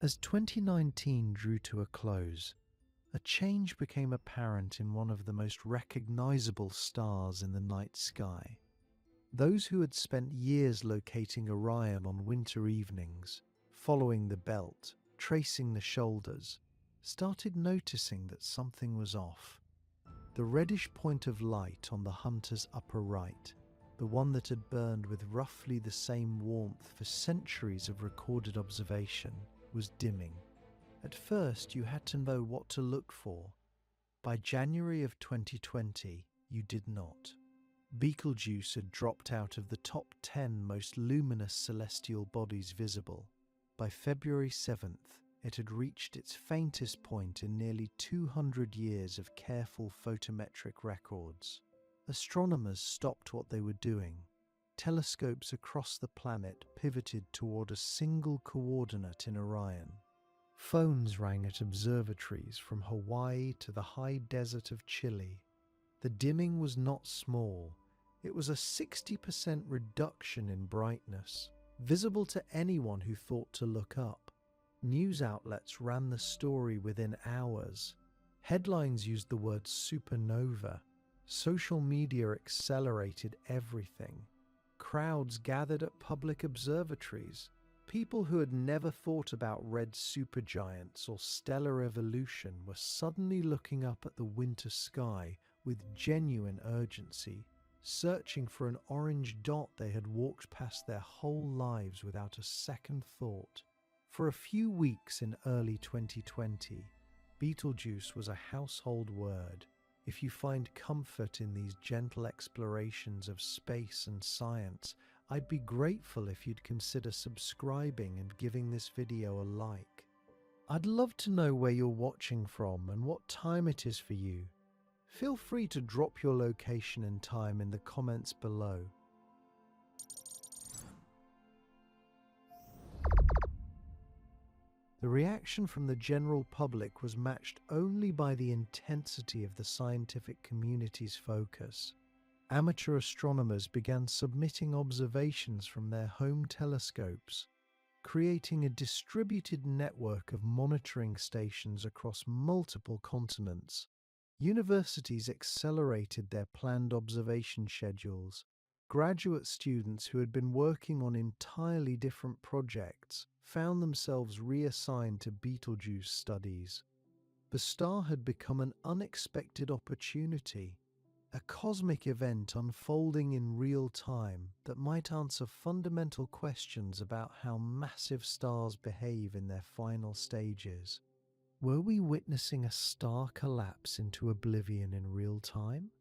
As 2019 drew to a close, a change became apparent in one of the most recognizable stars in the night sky. Those who had spent years locating Orion on winter evenings, following the belt, tracing the shoulders, started noticing that something was off. The reddish point of light on the hunter's upper right, the one that had burned with roughly the same warmth for centuries of recorded observation, was dimming. At first, you had to know what to look for. By January of 2020, you did not. Betelgeuse had dropped out of the top 10 most luminous celestial bodies visible. By February 7th, it had reached its faintest point in nearly 200 years of careful photometric records. Astronomers stopped what they were doing. Telescopes across the planet pivoted toward a single coordinate in Orion. Phones rang at observatories from Hawaii to the high desert of Chile. The dimming was not small. It was a 60% reduction in brightness, visible to anyone who thought to look up. News outlets ran the story within hours. Headlines used the word supernova. Social media accelerated everything. Crowds gathered at public observatories. People who had never thought about red supergiants or stellar evolution were suddenly looking up at the winter sky with genuine urgency, searching for an orange dot they had walked past their whole lives without a second thought. For a few weeks in early 2020, Betelgeuse was a household word. If you find comfort in these gentle explorations of space and science, I'd be grateful if you'd consider subscribing and giving this video a like. I'd love to know where you're watching from and what time it is for you. Feel free to drop your location and time in the comments below. The reaction from the general public was matched only by the intensity of the scientific community's focus. Amateur astronomers began submitting observations from their home telescopes, creating a distributed network of monitoring stations across multiple continents. Universities accelerated their planned observation schedules. Graduate students who had been working on entirely different projects found themselves reassigned to Betelgeuse studies. The star had become an unexpected opportunity, a cosmic event unfolding in real time that might answer fundamental questions about how massive stars behave in their final stages. Were we witnessing a star collapse into oblivion in real time?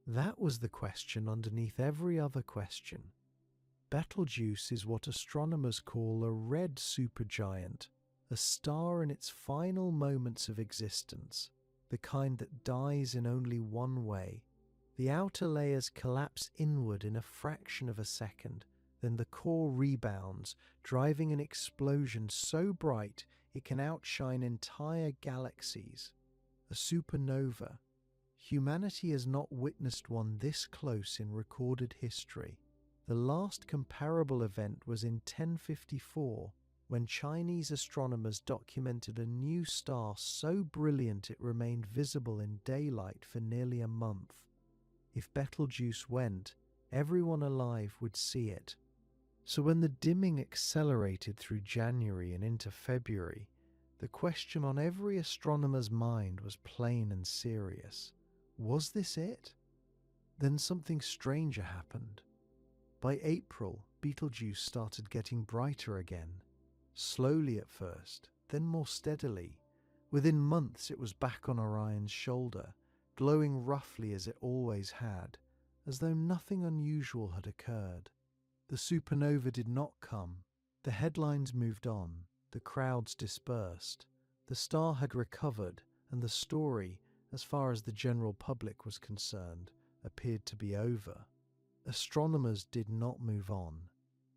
That was the question underneath every other question. Betelgeuse is what astronomers call a red supergiant, a star in its final moments of existence, the kind that dies in only one way. The outer layers collapse inward in a fraction of a second, then the core rebounds, driving an explosion so bright it can outshine entire galaxies. A supernova. Humanity has not witnessed one this close in recorded history. The last comparable event was in 1054, when Chinese astronomers documented a new star so brilliant it remained visible in daylight for nearly a month. If Betelgeuse went, everyone alive would see it. So when the dimming accelerated through January and into February, the question on every astronomer's mind was plain and serious. Was this it? Then something stranger happened. By April, Betelgeuse started getting brighter again. Slowly at first, then more steadily. Within months it was back on Orion's shoulder, glowing roughly as it always had, as though nothing unusual had occurred. The supernova did not come. The headlines moved on. The crowds dispersed. The star had recovered, and the story, as far as the general public was concerned, appeared to be over. Astronomers did not move on.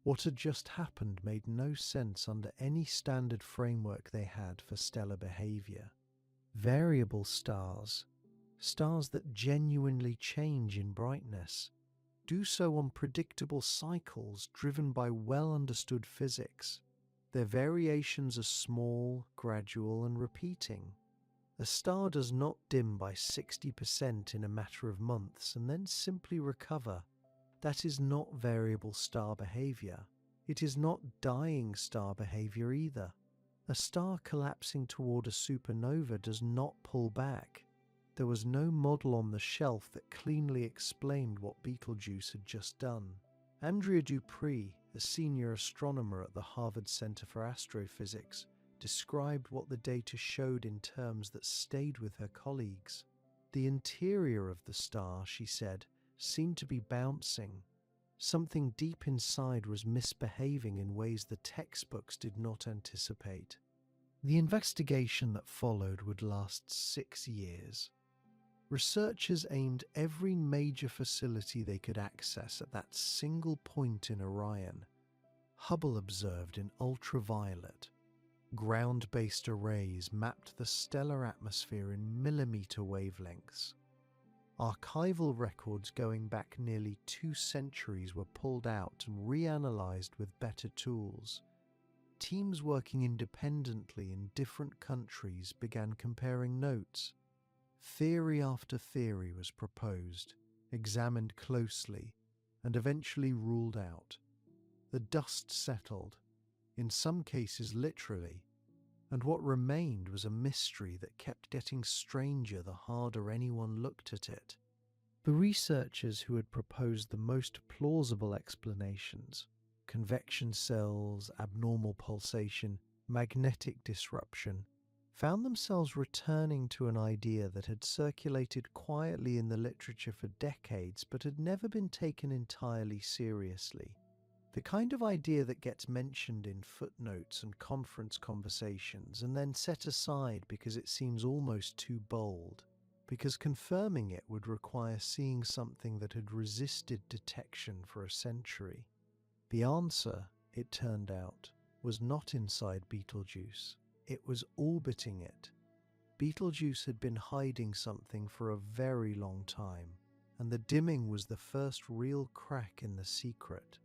What had just happened made no sense under any standard framework they had for stellar behavior. Variable stars, stars that genuinely change in brightness, do so on predictable cycles driven by well-understood physics. Their variations are small, gradual, and repeating. A star does not dim by 60% in a matter of months and then simply recover. That is not variable star behavior. It is not dying star behavior either. A star collapsing toward a supernova does not pull back. There was no model on the shelf that cleanly explained what Betelgeuse had just done. Andrea Dupree, a senior astronomer at the Harvard Center for Astrophysics, described what the data showed in terms that stayed with her colleagues. The interior of the star, she said, seemed to be bouncing. Something deep inside was misbehaving in ways the textbooks did not anticipate. The investigation that followed would last 6 years. Researchers aimed every major facility they could access at that single point in Orion. Hubble observed in ultraviolet. Ground-based arrays mapped the stellar atmosphere in millimeter wavelengths. Archival records going back nearly 2 centuries were pulled out and reanalyzed with better tools. Teams working independently in different countries began comparing notes. Theory after theory was proposed, examined closely, and eventually ruled out. The dust settled, in some cases literally, and what remained was a mystery that kept getting stranger the harder anyone looked at it. The researchers who had proposed the most plausible explanations, convection cells, abnormal pulsation, magnetic disruption, found themselves returning to an idea that had circulated quietly in the literature for decades but had never been taken entirely seriously. The kind of idea that gets mentioned in footnotes and conference conversations and then set aside because it seems almost too bold, because confirming it would require seeing something that had resisted detection for a century. The answer, it turned out, was not inside Betelgeuse. It was orbiting it. Betelgeuse had been hiding something for a very long time, and the dimming was the first real crack in the secret.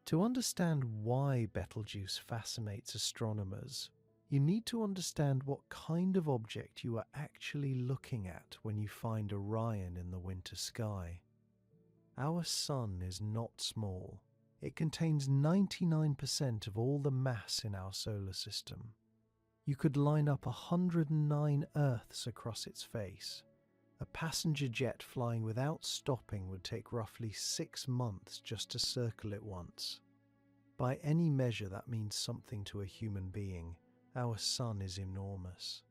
To understand why Betelgeuse fascinates astronomers, you need to understand what kind of object you are actually looking at when you find Orion in the winter sky. Our Sun is not small. It contains 99% of all the mass in our solar system. You could line up 109 Earths across its face. A passenger jet flying without stopping would take roughly 6 months just to circle it once. By any measure, that means something to a human being. Our Sun is enormous.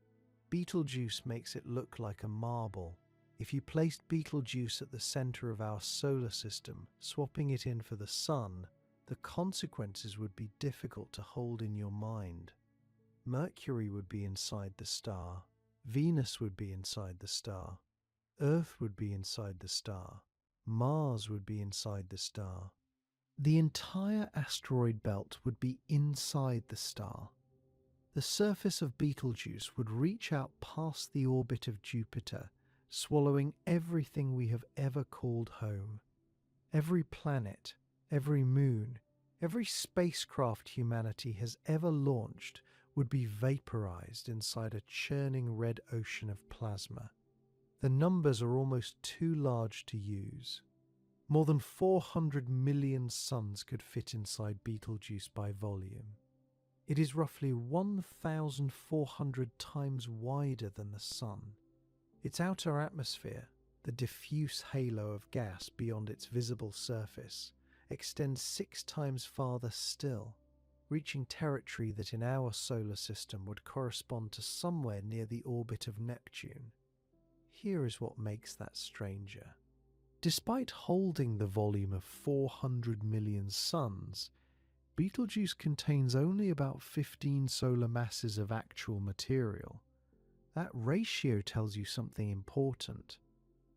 Betelgeuse makes it look like a marble. If you placed Betelgeuse at the center of our solar system, swapping it in for the Sun, the consequences would be difficult to hold in your mind. Mercury would be inside the star, Venus would be inside the star, Earth would be inside the star, Mars would be inside the star. The entire asteroid belt would be inside the star. The surface of Betelgeuse would reach out past the orbit of Jupiter, swallowing everything we have ever called home. Every planet, every moon, every spacecraft humanity has ever launched would be vaporized inside a churning red ocean of plasma. The numbers are almost too large to use. More than 400 million suns could fit inside Betelgeuse by volume. It is roughly 1,400 times wider than the Sun. Its outer atmosphere, the diffuse halo of gas beyond its visible surface, extends 6 times farther still, reaching territory that in our solar system would correspond to somewhere near the orbit of Neptune. Here is what makes that stranger. Despite holding the volume of 400 million suns, Betelgeuse contains only about 15 solar masses of actual material. That ratio tells you something important.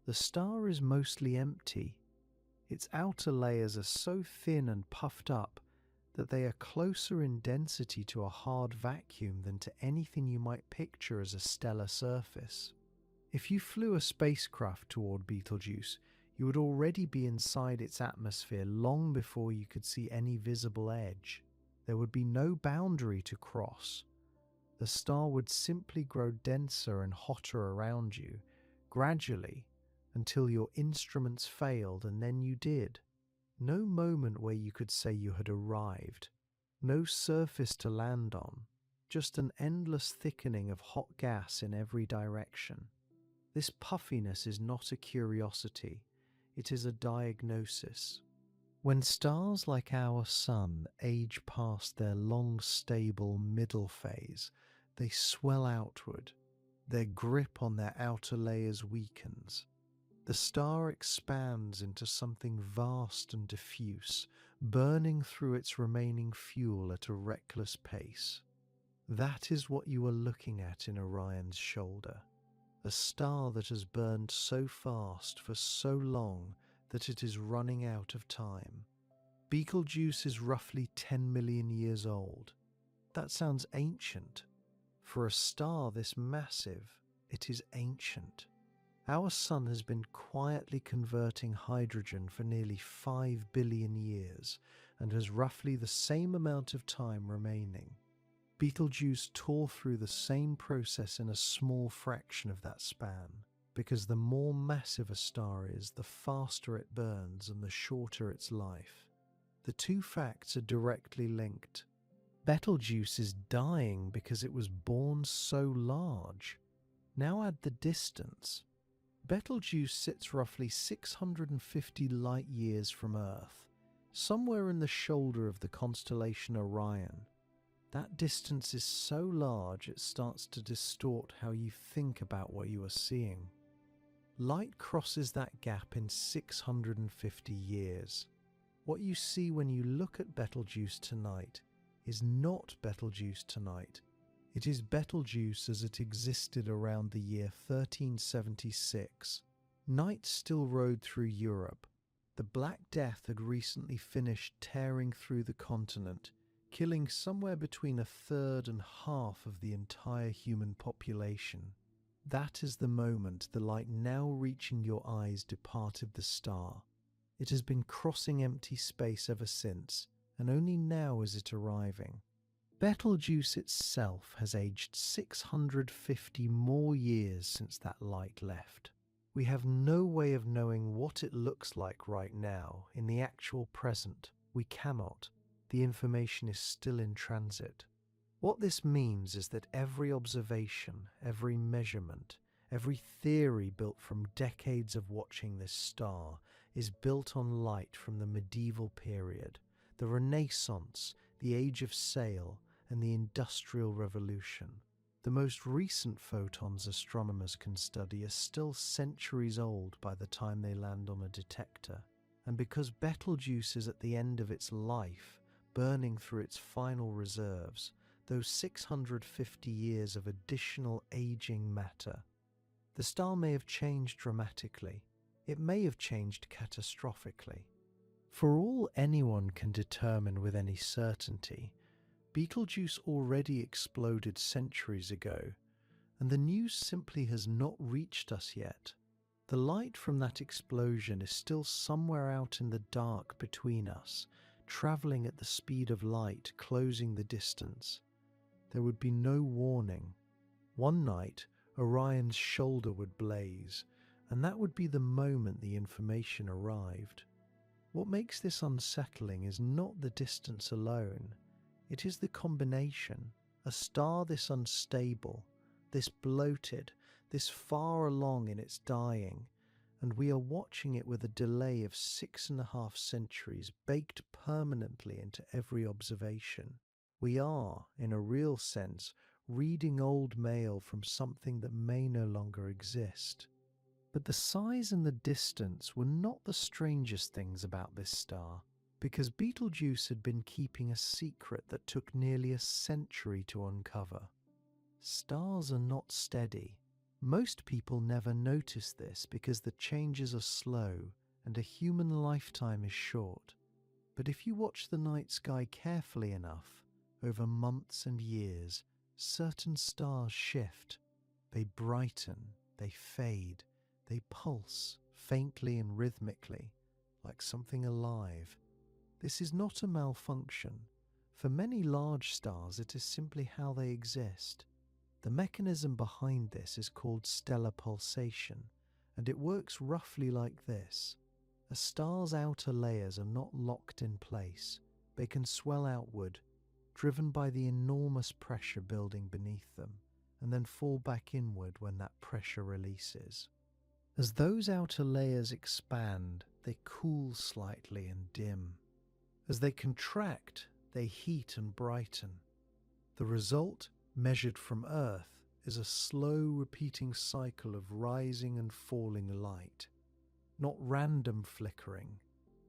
The star is mostly empty. Its outer layers are so thin and puffed up that they are closer in density to a hard vacuum than to anything you might picture as a stellar surface. If you flew a spacecraft toward Betelgeuse, you would already be inside its atmosphere long before you could see any visible edge. There would be no boundary to cross. The star would simply grow denser and hotter around you, gradually, until your instruments failed, and then you did. No moment where you could say you had arrived. No surface to land on. Just an endless thickening of hot gas in every direction. This puffiness is not a curiosity, it is a diagnosis. When stars like our Sun age past their long, stable middle phase, they swell outward. Their grip on their outer layers weakens. The star expands into something vast and diffuse, burning through its remaining fuel at a reckless pace. That is what you are looking at in Orion's shoulder. A star that has burned so fast for so long that it is running out of time. Betelgeuse is roughly 10 million years old. That sounds ancient. For a star this massive, it is ancient. Our Sun has been quietly converting hydrogen for nearly 5 billion years and has roughly the same amount of time remaining. Betelgeuse tore through the same process in a small fraction of that span, because the more massive a star is, the faster it burns and the shorter its life. The two facts are directly linked. Betelgeuse is dying because it was born so large. Now add the distance. Betelgeuse sits roughly 650 light years from Earth, somewhere in the shoulder of the constellation Orion. That distance is so large it starts to distort how you think about what you are seeing. Light crosses that gap in 650 years. What you see when you look at Betelgeuse tonight is not Betelgeuse tonight. It is Betelgeuse as it existed around the year 1376. Night still rode through Europe. The Black Death had recently finished tearing through the continent, killing somewhere between a third and half of the entire human population. That is the moment the light now reaching your eyes departed the star. It has been crossing empty space ever since, and only now is it arriving. Betelgeuse itself has aged 650 more years since that light left. We have no way of knowing what it looks like right now, in the actual present. We cannot. The information is still in transit. What this means is that every observation, every measurement, every theory built from decades of watching this star is built on light from the medieval period, the Renaissance, the Age of Sail, and the Industrial Revolution. The most recent photons astronomers can study are still centuries old by the time they land on a detector. And because Betelgeuse is at the end of its life, burning through its final reserves, those 650 years of additional aging matter. The star may have changed dramatically. It may have changed catastrophically. For all anyone can determine with any certainty, Betelgeuse already exploded centuries ago, and the news simply has not reached us yet. The light from that explosion is still somewhere out in the dark between us, travelling at the speed of light, closing the distance. There would be no warning. One night, Orion's shoulder would blaze, and that would be the moment the information arrived. What makes this unsettling is not the distance alone. It is the combination. A star this unstable, this bloated, this far along in its dying, and we are watching it with a delay of 6.5 centuries baked permanently into every observation. We are, in a real sense, reading old mail from something that may no longer exist. But the size and the distance were not the strangest things about this star, because Betelgeuse had been keeping a secret that took nearly a century to uncover. Stars are not steady. Most people never notice this because the changes are slow and a human lifetime is short. But if you watch the night sky carefully enough, over months and years, certain stars shift. They brighten, they fade, they pulse faintly and rhythmically, like something alive. This is not a malfunction. For many large stars, it is simply how they exist. The mechanism behind this is called stellar pulsation, and it works roughly like this. A star's outer layers are not locked in place. They can swell outward, driven by the enormous pressure building beneath them, and then fall back inward when that pressure releases. As those outer layers expand, they cool slightly and dim. As they contract, they heat and brighten. The result, measured from Earth, is a slow repeating cycle of rising and falling light. Not random flickering,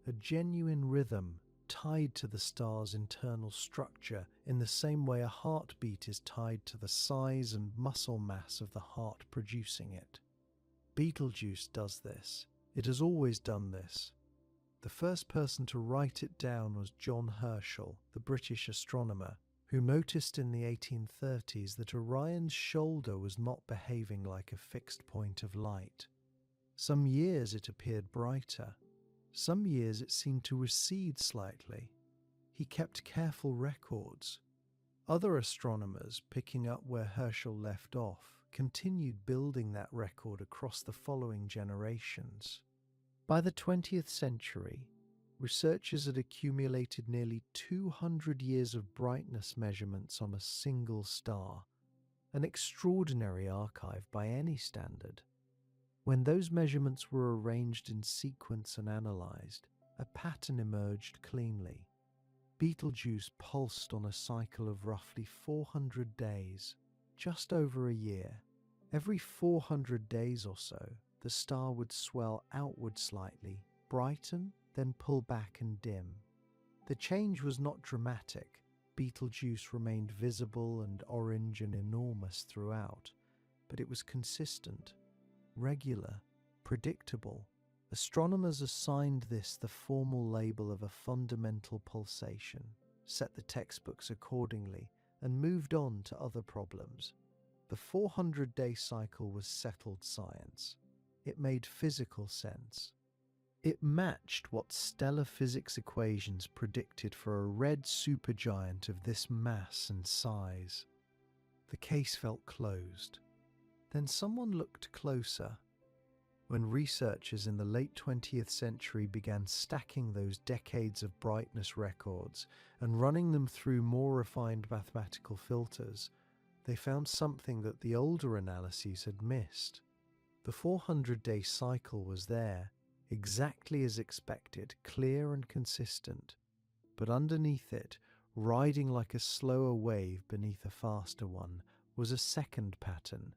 a genuine rhythm tied to the star's internal structure in the same way a heartbeat is tied to the size and muscle mass of the heart producing it. Betelgeuse does this. It has always done this. The first person to write it down was John Herschel, the British astronomer, who noticed in the 1830s that Orion's shoulder was not behaving like a fixed point of light. Some years it appeared brighter. Some years it seemed to recede slightly. He kept careful records. Other astronomers, picking up where Herschel left off, continued building that record across the following generations. By the 20th century, researchers had accumulated nearly 200 years of brightness measurements on a single star, an extraordinary archive by any standard. When those measurements were arranged in sequence and analyzed, a pattern emerged cleanly. Betelgeuse pulsed on a cycle of roughly 400 days, just over a year. Every 400 days or so, the star would swell outward slightly, brighten, then pull back and dim. The change was not dramatic. Betelgeuse remained visible and orange and enormous throughout, but it was consistent, regular, predictable. Astronomers assigned this the formal label of a fundamental pulsation, set the textbooks accordingly, and moved on to other problems. The 400-day cycle was settled science. It made physical sense. It matched what stellar physics equations predicted for a red supergiant of this mass and size. The case felt closed. Then someone looked closer. When researchers in the late 20th century began stacking those decades of brightness records and running them through more refined mathematical filters, they found something that the older analyses had missed. The 400-day cycle was there, exactly as expected, clear and consistent. But underneath it, riding like a slower wave beneath a faster one, was a second pattern,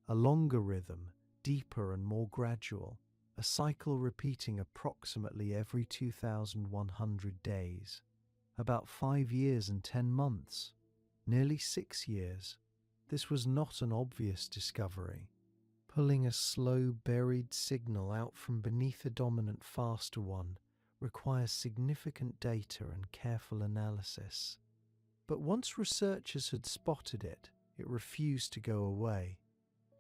a longer rhythm, deeper and more gradual, a cycle repeating approximately every 2,100 days. About 5 years and 10 months, nearly 6 years. This was not an obvious discovery. Pulling a slow, buried signal out from beneath a dominant faster one requires significant data and careful analysis. But once researchers had spotted it, it refused to go away.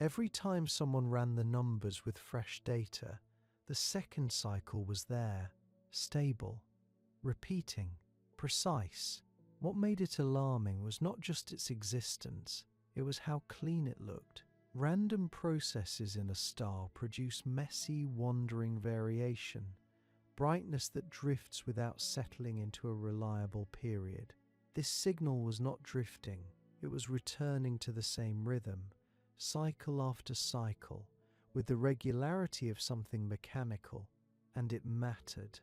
Every time someone ran the numbers with fresh data, the second cycle was there, stable, repeating, precise. What made it alarming was not just its existence, it was how clean it looked. Random processes in a star produce messy, wandering variation, brightness that drifts without settling into a reliable period. This signal was not drifting, it was returning to the same rhythm, cycle after cycle, with the regularity of something mechanical, and it mattered.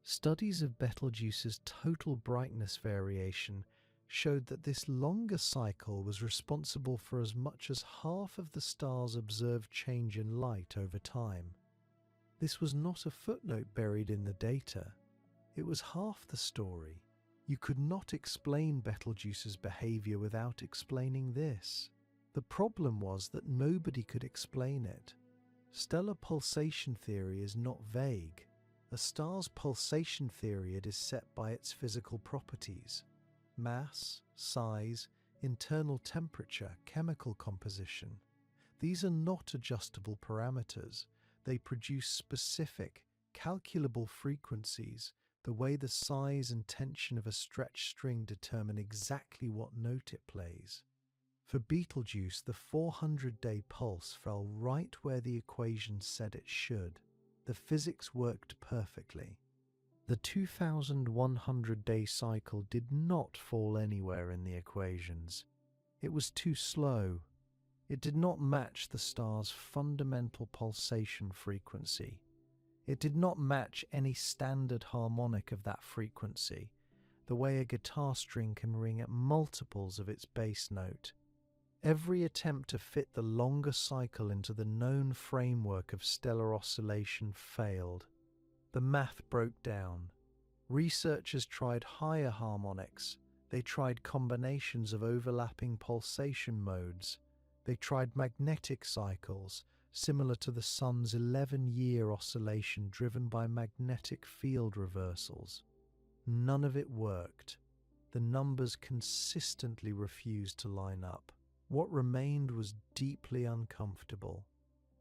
Studies of Betelgeuse's total brightness variation showed that this longer cycle was responsible for as much as half of the star's observed change in light over time. This was not a footnote buried in the data. It was half the story. You could not explain Betelgeuse's behavior without explaining this. The problem was that nobody could explain it. Stellar pulsation theory is not vague. A star's pulsation period is set by its physical properties: mass, size, internal temperature, chemical composition. These are not adjustable parameters. They produce specific, calculable frequencies The way the size and tension of a stretched string determine exactly what note it plays. For Betelgeuse, the 400-day pulse fell right where the equation said it should. The physics worked perfectly. The 2,100-day cycle did not fall anywhere in the equations. It was too slow. It did not match the star's fundamental pulsation frequency. It did not match any standard harmonic of that frequency, the way a guitar string can ring at multiples of its bass note. Every attempt to fit the longer cycle into the known framework of stellar oscillation failed. The math broke down. Researchers tried higher harmonics. They tried combinations of overlapping pulsation modes. They tried magnetic cycles, similar to the Sun's 11-year oscillation driven by magnetic field reversals. None of it worked. The numbers consistently refused to line up. What remained was deeply uncomfortable.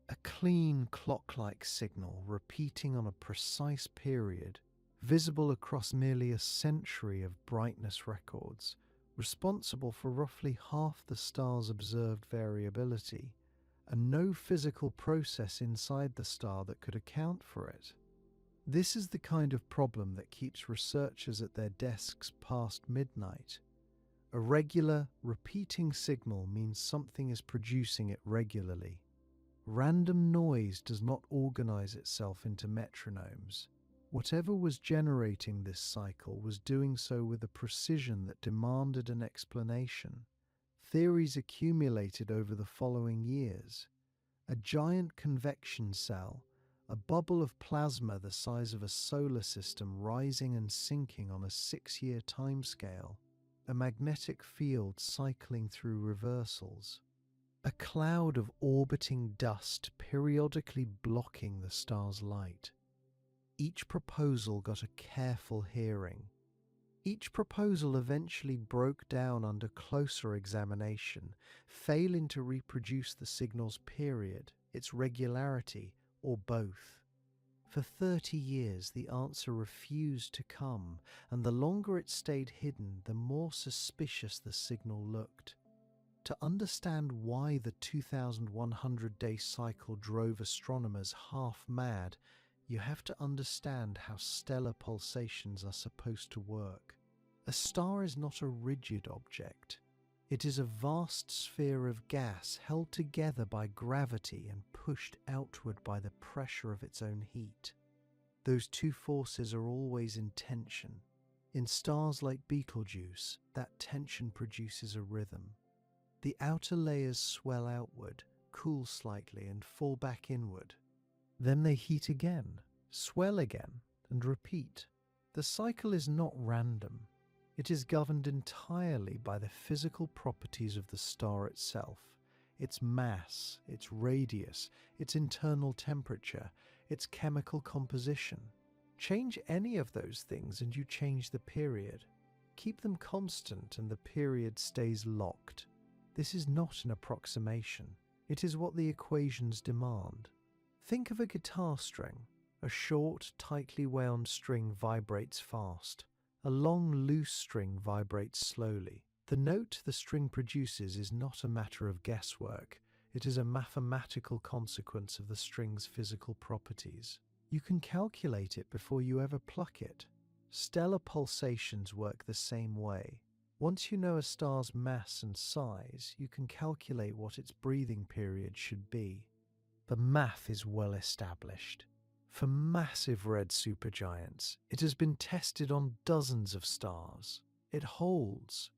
A clean clock-like signal repeating on a precise period, visible across nearly a century of brightness records, responsible for roughly half the star's observed variability, and no physical process inside the star that could account for it. This is the kind of problem that keeps researchers at their desks past midnight. A regular, repeating signal means something is producing it regularly. Random noise does not organize itself into metronomes. Whatever was generating this cycle was doing so with a precision that demanded an explanation. Theories accumulated over the following years. A giant convection cell, a bubble of plasma the size of a solar system rising and sinking on a 6-year timescale, a magnetic field cycling through reversals, a cloud of orbiting dust periodically blocking the star's light. Each proposal got a careful hearing. Each proposal eventually broke down under closer examination, failing to reproduce the signal's period, its regularity, or both. For 30 years, the answer refused to come, and the longer it stayed hidden, the more suspicious the signal looked. To understand why the 2,100-day cycle drove astronomers half mad, you have to understand how stellar pulsations are supposed to work. A star is not a rigid object. It is a vast sphere of gas held together by gravity and pushed outward by the pressure of its own heat. Those two forces are always in tension. In stars like Betelgeuse, that tension produces a rhythm. The outer layers swell outward, cool slightly, and fall back inward. Then they heat again, swell again, and repeat. The cycle is not random. It is governed entirely by the physical properties of the star itself, its mass, its radius, its internal temperature, its chemical composition. Change any of those things and you change the period. Keep them constant and the period stays locked. This is not an approximation. It is what the equations demand. Think of a guitar string. A short, tightly wound string vibrates fast. A long, loose string vibrates slowly. The note the string produces is not a matter of guesswork. It is a mathematical consequence of the string's physical properties. You can calculate it before you ever pluck it. Stellar pulsations work the same way. Once you know a star's mass and size, you can calculate what its breathing period should be. The math is well established. For massive red supergiants, it has been tested on dozens of stars. It holds.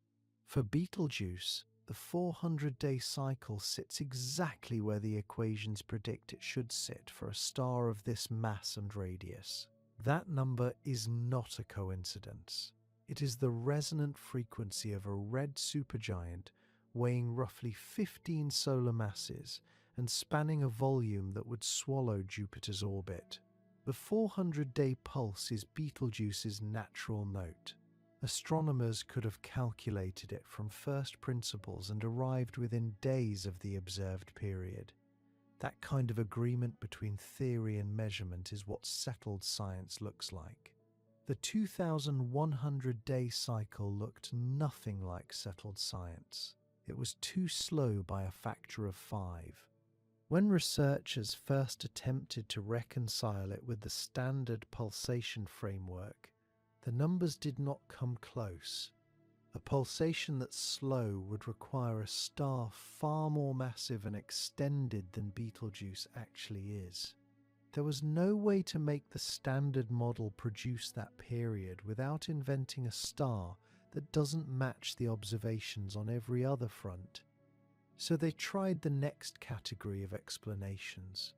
For Betelgeuse, the 400-day cycle sits exactly where the equations predict it should sit for a star of this mass and radius. That number is not a coincidence. It is the resonant frequency of a red supergiant weighing roughly 15 solar masses and spanning a volume that would swallow Jupiter's orbit. The 400-day pulse is Betelgeuse's natural note. Astronomers could have calculated it from first principles and arrived within days of the observed period. That kind of agreement between theory and measurement is what settled science looks like. The 2,100-day cycle looked nothing like settled science. It was too slow by a factor of 5. When researchers first attempted to reconcile it with the standard pulsation framework, the numbers did not come close. A pulsation that's slow would require a star far more massive and extended than Betelgeuse actually is. There was no way to make the standard model produce that period without inventing a star that doesn't match the observations on every other front. So they tried the next category of explanations: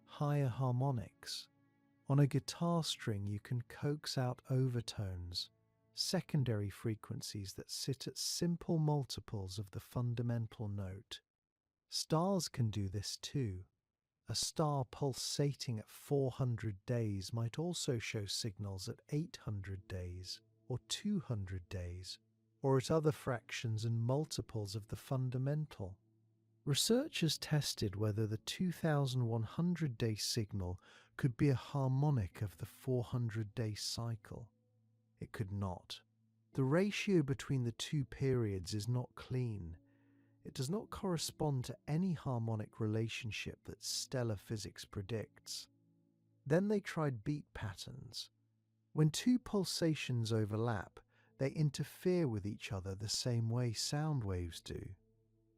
higher harmonics. On a guitar string you can coax out overtones, secondary frequencies that sit at simple multiples of the fundamental note. Stars can do this too. A star pulsating at 400 days might also show signals at 800 days, or 200 days, or at other fractions and multiples of the fundamental. Researchers tested whether the 2,100-day signal could be a harmonic of the 400-day cycle. It could not. The ratio between the two periods is not clean. It does not correspond to any harmonic relationship that stellar physics predicts. Then they tried beat patterns. When two pulsations overlap, they interfere with each other the same way sound waves do.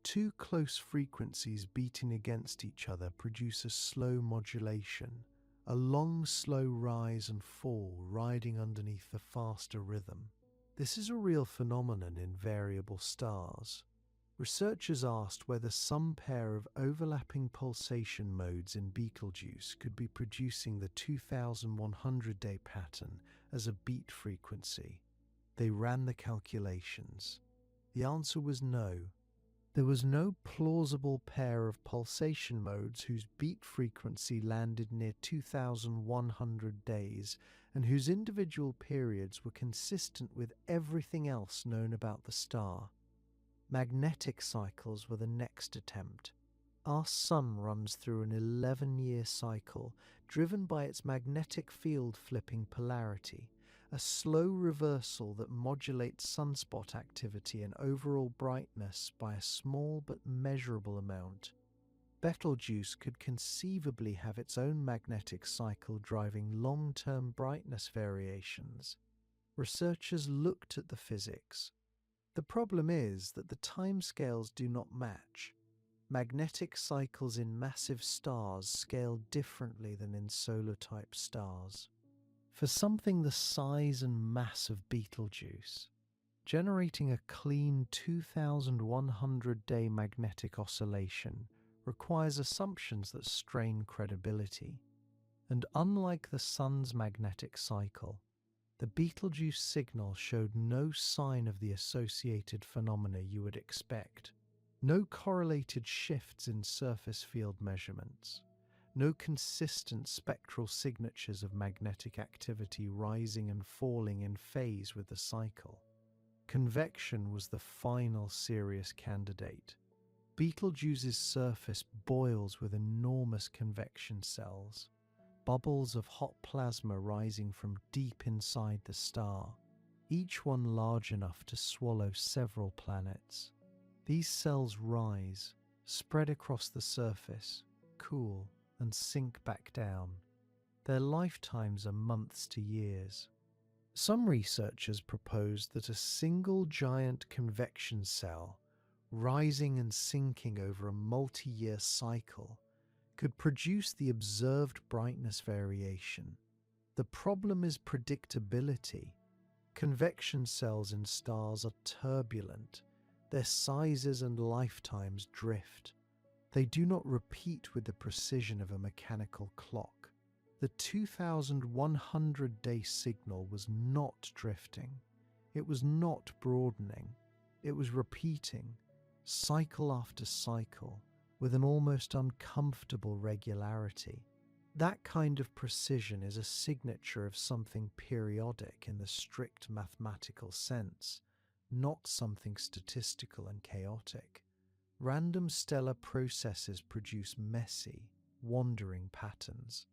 Two close frequencies beating against each other produce a slow modulation, a long slow rise and fall riding underneath the faster rhythm. This is a real phenomenon in variable stars. Researchers asked whether some pair of overlapping pulsation modes in Betelgeuse could be producing the 2,100-day pattern as a beat frequency. They ran the calculations. The answer was no. There was no plausible pair of pulsation modes whose beat frequency landed near 2,100 days and whose individual periods were consistent with everything else known about the star. Magnetic cycles were the next attempt. Our Sun runs through an 11-year cycle driven by its magnetic field flipping polarity, a slow reversal that modulates sunspot activity and overall brightness by a small but measurable amount. Betelgeuse could conceivably have its own magnetic cycle driving long-term brightness variations. Researchers looked at the physics. The problem is that the timescales do not match. Magnetic cycles in massive stars scale differently than in solar-type stars. For something the size and mass of Betelgeuse, generating a clean 2,100-day magnetic oscillation requires assumptions that strain credibility. And unlike the Sun's magnetic cycle, the Betelgeuse signal showed no sign of the associated phenomena you would expect. No correlated shifts in surface field measurements. No consistent spectral signatures of magnetic activity rising and falling in phase with the cycle. Convection was the final serious candidate. Betelgeuse's surface boils with enormous convection cells, bubbles of hot plasma rising from deep inside the star, each one large enough to swallow several planets. These cells rise, spread across the surface, cool, and sink back down. Their lifetimes are months to years. Some researchers proposed that a single giant convection cell, rising and sinking over a multi-year cycle, could produce the observed brightness variation. The problem is predictability. Convection cells in stars are turbulent. Their sizes and lifetimes drift. They do not repeat with the precision of a mechanical clock. The 2,100-day signal was not drifting. It was not broadening. It was repeating, cycle after cycle, with an almost uncomfortable regularity. That kind of precision is a signature of something periodic in the strict mathematical sense, not something statistical and chaotic. Random stellar processes produce messy, wandering patterns.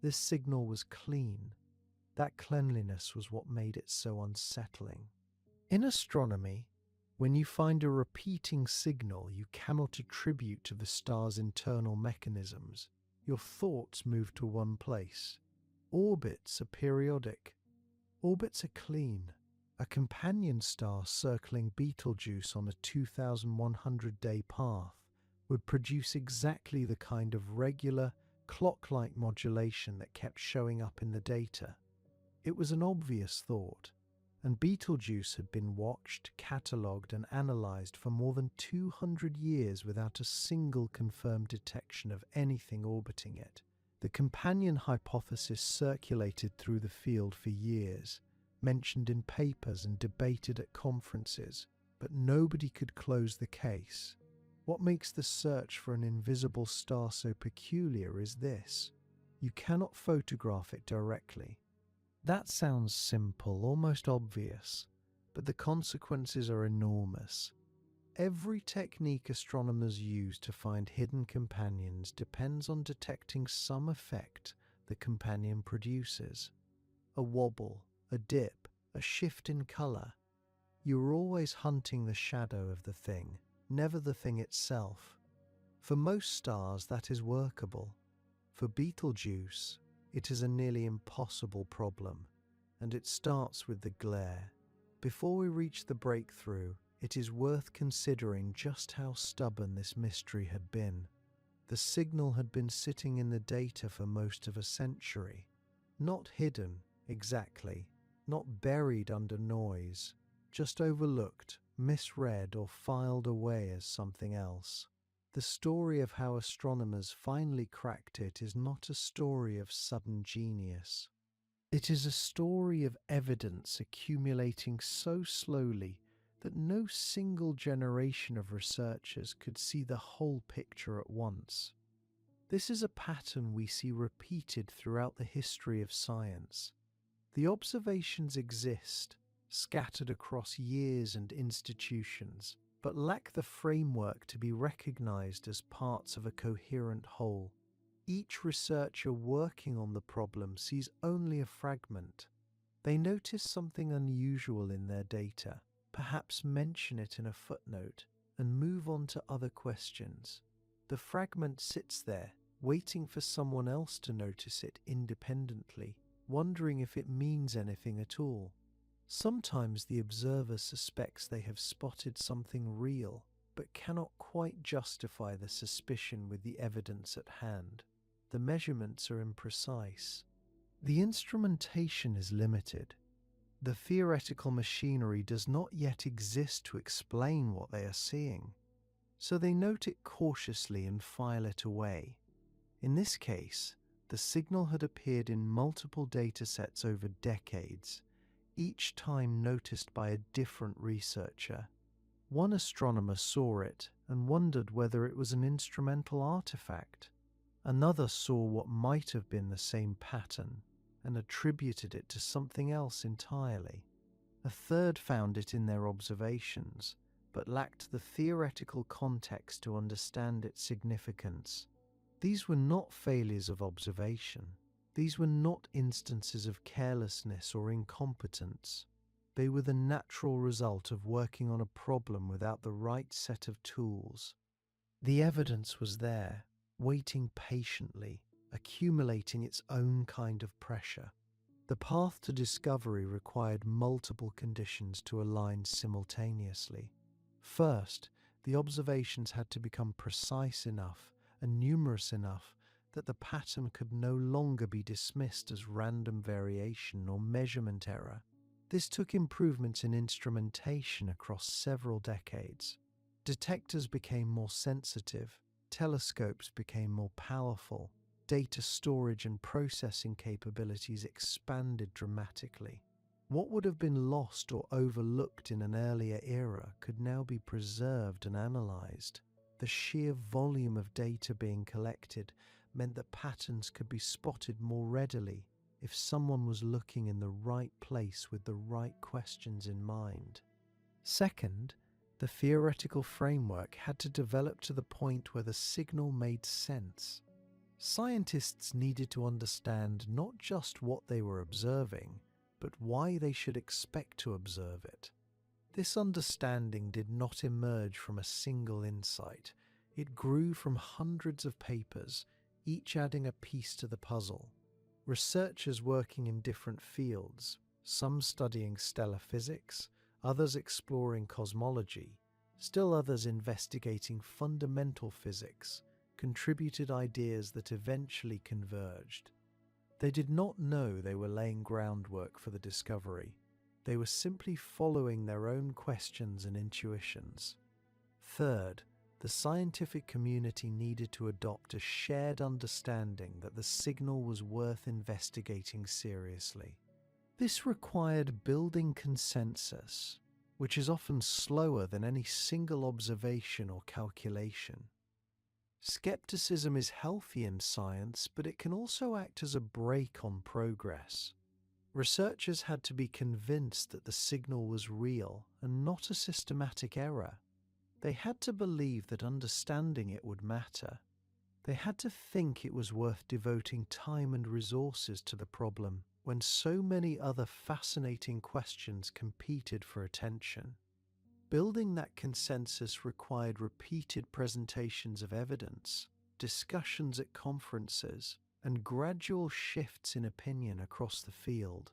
This signal was clean. That cleanliness was what made it so unsettling. In astronomy, when you find a repeating signal you cannot attribute to the star's internal mechanisms, your thoughts move to one place. Orbits are periodic. Orbits are clean. A companion star circling Betelgeuse on a 2,100-day path would produce exactly the kind of regular, clock-like modulation that kept showing up in the data. It was an obvious thought, and Betelgeuse had been watched, catalogued, and analysed for more than 200 years without a single confirmed detection of anything orbiting it. The companion hypothesis circulated through the field for years, mentioned in papers and debated at conferences, but nobody could close the case. What makes the search for an invisible star so peculiar is this: you cannot photograph it directly. That sounds simple, almost obvious, but the consequences are enormous. Every technique astronomers use to find hidden companions depends on detecting some effect the companion produces. A wobble, a dip, a shift in colour. You're always hunting the shadow of the thing, never the thing itself. For most stars, that is workable. For Betelgeuse, it is a nearly impossible problem, and it starts with the glare. Before we reach the breakthrough, it is worth considering just how stubborn this mystery had been. The signal had been sitting in the data for most of a century. Not hidden, exactly, not buried under noise, just overlooked, misread, or filed away as something else. The story of how astronomers finally cracked it is not a story of sudden genius. It is a story of evidence accumulating so slowly that no single generation of researchers could see the whole picture at once. This is a pattern we see repeated throughout the history of science. The observations exist, scattered across years and institutions, but lack the framework to be recognized as parts of a coherent whole. Each researcher working on the problem sees only a fragment. They notice something unusual in their data, perhaps mention it in a footnote, and move on to other questions. The fragment sits there, waiting for someone else to notice it independently, wondering if it means anything at all. Sometimes the observer suspects they have spotted something real, but cannot quite justify the suspicion with the evidence at hand. The measurements are imprecise. The instrumentation is limited. The theoretical machinery does not yet exist to explain what they are seeing, so they note it cautiously and file it away. In this case, the signal had appeared in multiple datasets over decades, each time noticed by a different researcher. One astronomer saw it and wondered whether it was an instrumental artifact. Another saw what might have been the same pattern and attributed it to something else entirely. A third found it in their observations, but lacked the theoretical context to understand its significance. These were not failures of observation. These were not instances of carelessness or incompetence. They were the natural result of working on a problem without the right set of tools. The evidence was there, waiting patiently, accumulating its own kind of pressure. The path to discovery required multiple conditions to align simultaneously. First, the observations had to become precise enough and numerous enough that the pattern could no longer be dismissed as random variation or measurement error. This took improvements in instrumentation across several decades. Detectors became more sensitive, telescopes became more powerful, data storage and processing capabilities expanded dramatically. What would have been lost or overlooked in an earlier era could now be preserved and analyzed. The sheer volume of data being collected meant that patterns could be spotted more readily if someone was looking in the right place with the right questions in mind. Second, the theoretical framework had to develop to the point where the signal made sense. Scientists needed to understand not just what they were observing, but why they should expect to observe it. This understanding did not emerge from a single insight. It grew from hundreds of papers, each adding a piece to the puzzle. Researchers working in different fields, some studying stellar physics, others exploring cosmology, still others investigating fundamental physics, contributed ideas that eventually converged. They did not know they were laying groundwork for the discovery. They were simply following their own questions and intuitions. Third, the scientific community needed to adopt a shared understanding that the signal was worth investigating seriously. This required building consensus, which is often slower than any single observation or calculation. Skepticism is healthy in science, but it can also act as a brake on progress. Researchers had to be convinced that the signal was real and not a systematic error. They had to believe that understanding it would matter. They had to think it was worth devoting time and resources to the problem when so many other fascinating questions competed for attention. Building that consensus required repeated presentations of evidence, discussions at conferences, and gradual shifts in opinion across the field.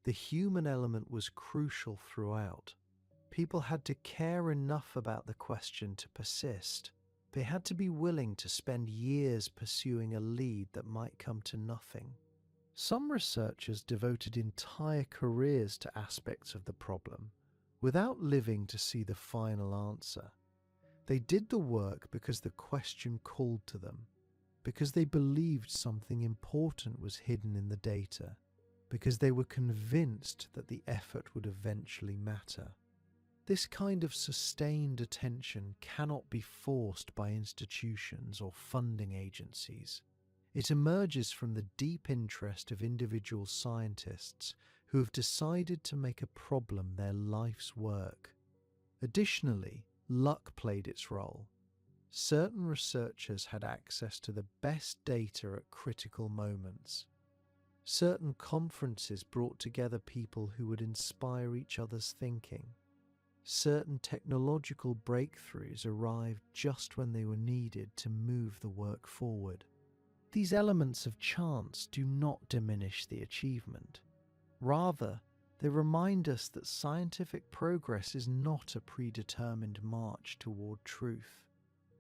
The human element was crucial throughout. People had to care enough about the question to persist. They had to be willing to spend years pursuing a lead that might come to nothing. Some researchers devoted entire careers to aspects of the problem, without living to see the final answer. They did the work because the question called to them, because they believed something important was hidden in the data, because they were convinced that the effort would eventually matter. This kind of sustained attention cannot be forced by institutions or funding agencies. It emerges from the deep interest of individual scientists who have decided to make a problem their life's work. Additionally, luck played its role. Certain researchers had access to the best data at critical moments. Certain conferences brought together people who would inspire each other's thinking. Certain technological breakthroughs arrived just when they were needed to move the work forward. These elements of chance do not diminish the achievement. Rather, they remind us that scientific progress is not a predetermined march toward truth.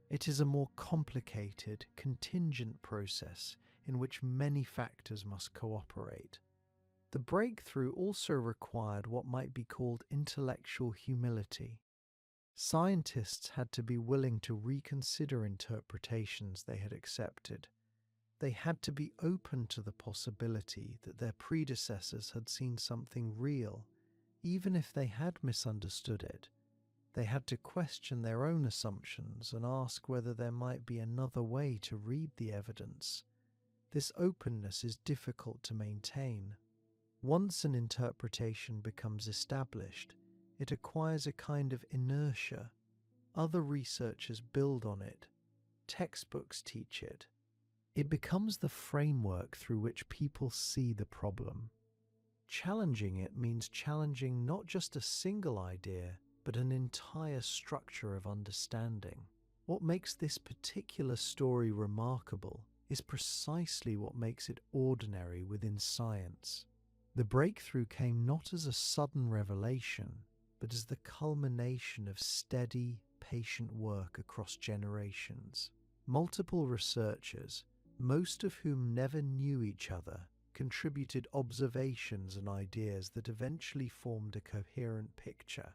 It is a more complicated, contingent process in which many factors must cooperate. The breakthrough also required what might be called intellectual humility. Scientists had to be willing to reconsider interpretations they had accepted. They had to be open to the possibility that their predecessors had seen something real, even if they had misunderstood it. They had to question their own assumptions and ask whether there might be another way to read the evidence. This openness is difficult to maintain. Once an interpretation becomes established, it acquires a kind of inertia. Other researchers build on it. Textbooks teach it. It becomes the framework through which people see the problem. Challenging it means challenging not just a single idea, but an entire structure of understanding. What makes this particular story remarkable is precisely what makes it ordinary within science. The breakthrough came not as a sudden revelation, but as the culmination of steady, patient work across generations. Multiple researchers, most of whom never knew each other, contributed observations and ideas that eventually formed a coherent picture.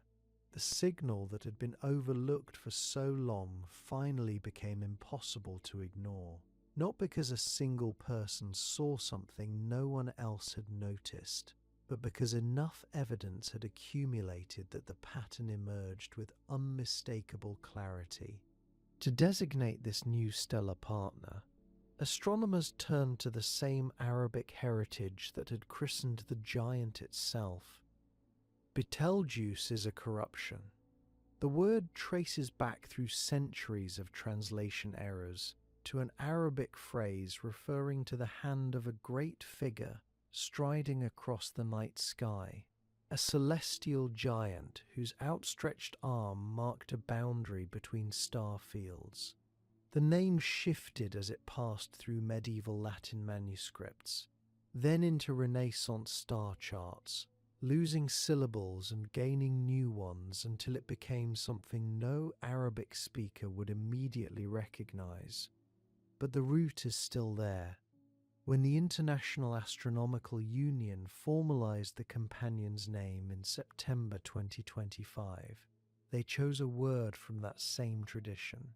The signal that had been overlooked for so long finally became impossible to ignore, not because a single person saw something no one else had noticed, but because enough evidence had accumulated that the pattern emerged with unmistakable clarity. To designate this new stellar partner, astronomers turned to the same Arabic heritage that had christened the giant itself. Betelgeuse is a corruption. The word traces back through centuries of translation errors. to an Arabic phrase referring to the hand of a great figure striding across the night sky, a celestial giant whose outstretched arm marked a boundary between star fields. The name shifted as it passed through medieval Latin manuscripts, then into Renaissance star charts, losing syllables and gaining new ones until it became something no Arabic speaker would immediately recognize. But the root is still there. When the International Astronomical Union formalized the companion's name in September 2025, they chose a word from that same tradition,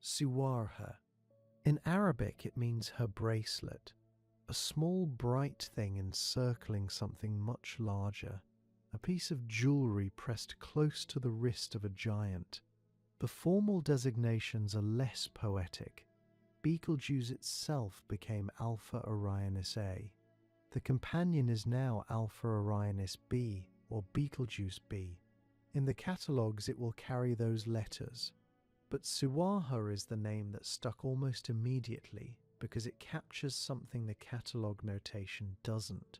Siwarha. In Arabic, it means her bracelet, a small bright thing encircling something much larger, a piece of jewelry pressed close to the wrist of a giant. The formal designations are less poetic. Betelgeuse itself became Alpha Orionis A. The companion is now Alpha Orionis B, or Betelgeuse B. In the catalogues it will carry those letters, but Siwarha is the name that stuck almost immediately because it captures something the catalogue notation doesn't.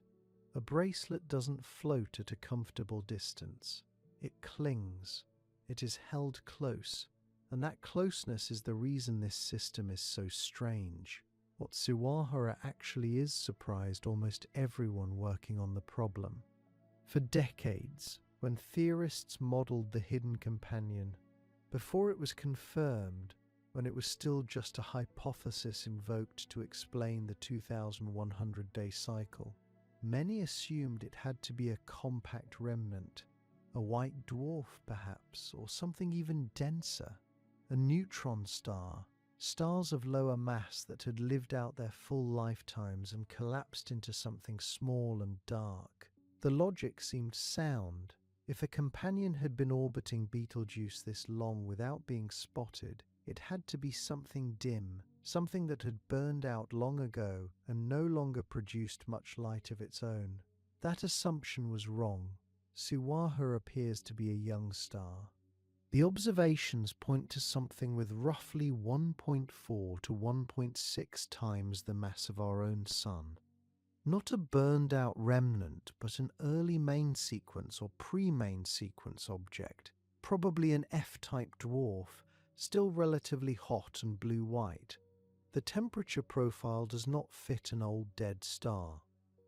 A bracelet doesn't float at a comfortable distance. It clings. It is held close. And that closeness is the reason this system is so strange. What Siwarha actually is surprised almost everyone working on the problem. For decades, when theorists modelled the hidden companion, before it was confirmed, when it was still just a hypothesis invoked to explain the 2100-day cycle, many assumed it had to be a compact remnant, a white dwarf perhaps, or something even denser. A neutron star, stars of lower mass that had lived out their full lifetimes and collapsed into something small and dark. The logic seemed sound. If a companion had been orbiting Betelgeuse this long without being spotted, it had to be something dim, something that had burned out long ago and no longer produced much light of its own. That assumption was wrong. Siwarha appears to be a young star. The observations point to something with roughly 1.4 to 1.6 times the mass of our own Sun. Not a burned-out remnant, but an early main sequence or pre-main sequence object, probably an F-type dwarf, still relatively hot and blue-white. The temperature profile does not fit an old dead star.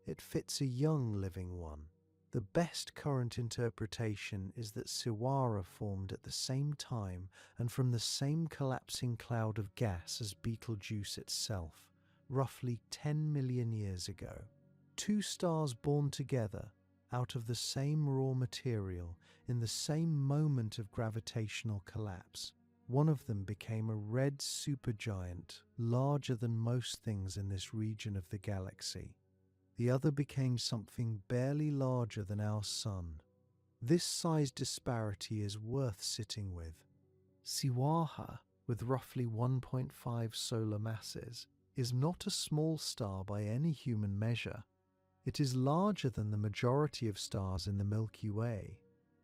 It fits a young living one. The best current interpretation is that Siwarha formed at the same time and from the same collapsing cloud of gas as Betelgeuse itself, roughly 10 million years ago. Two stars born together, out of the same raw material, in the same moment of gravitational collapse. One of them became a red supergiant, larger than most things in this region of the galaxy. The other became something barely larger than our Sun. This size disparity is worth sitting with. Siwarha, with roughly 1.5 solar masses, is not a small star by any human measure. It is larger than the majority of stars in the Milky Way.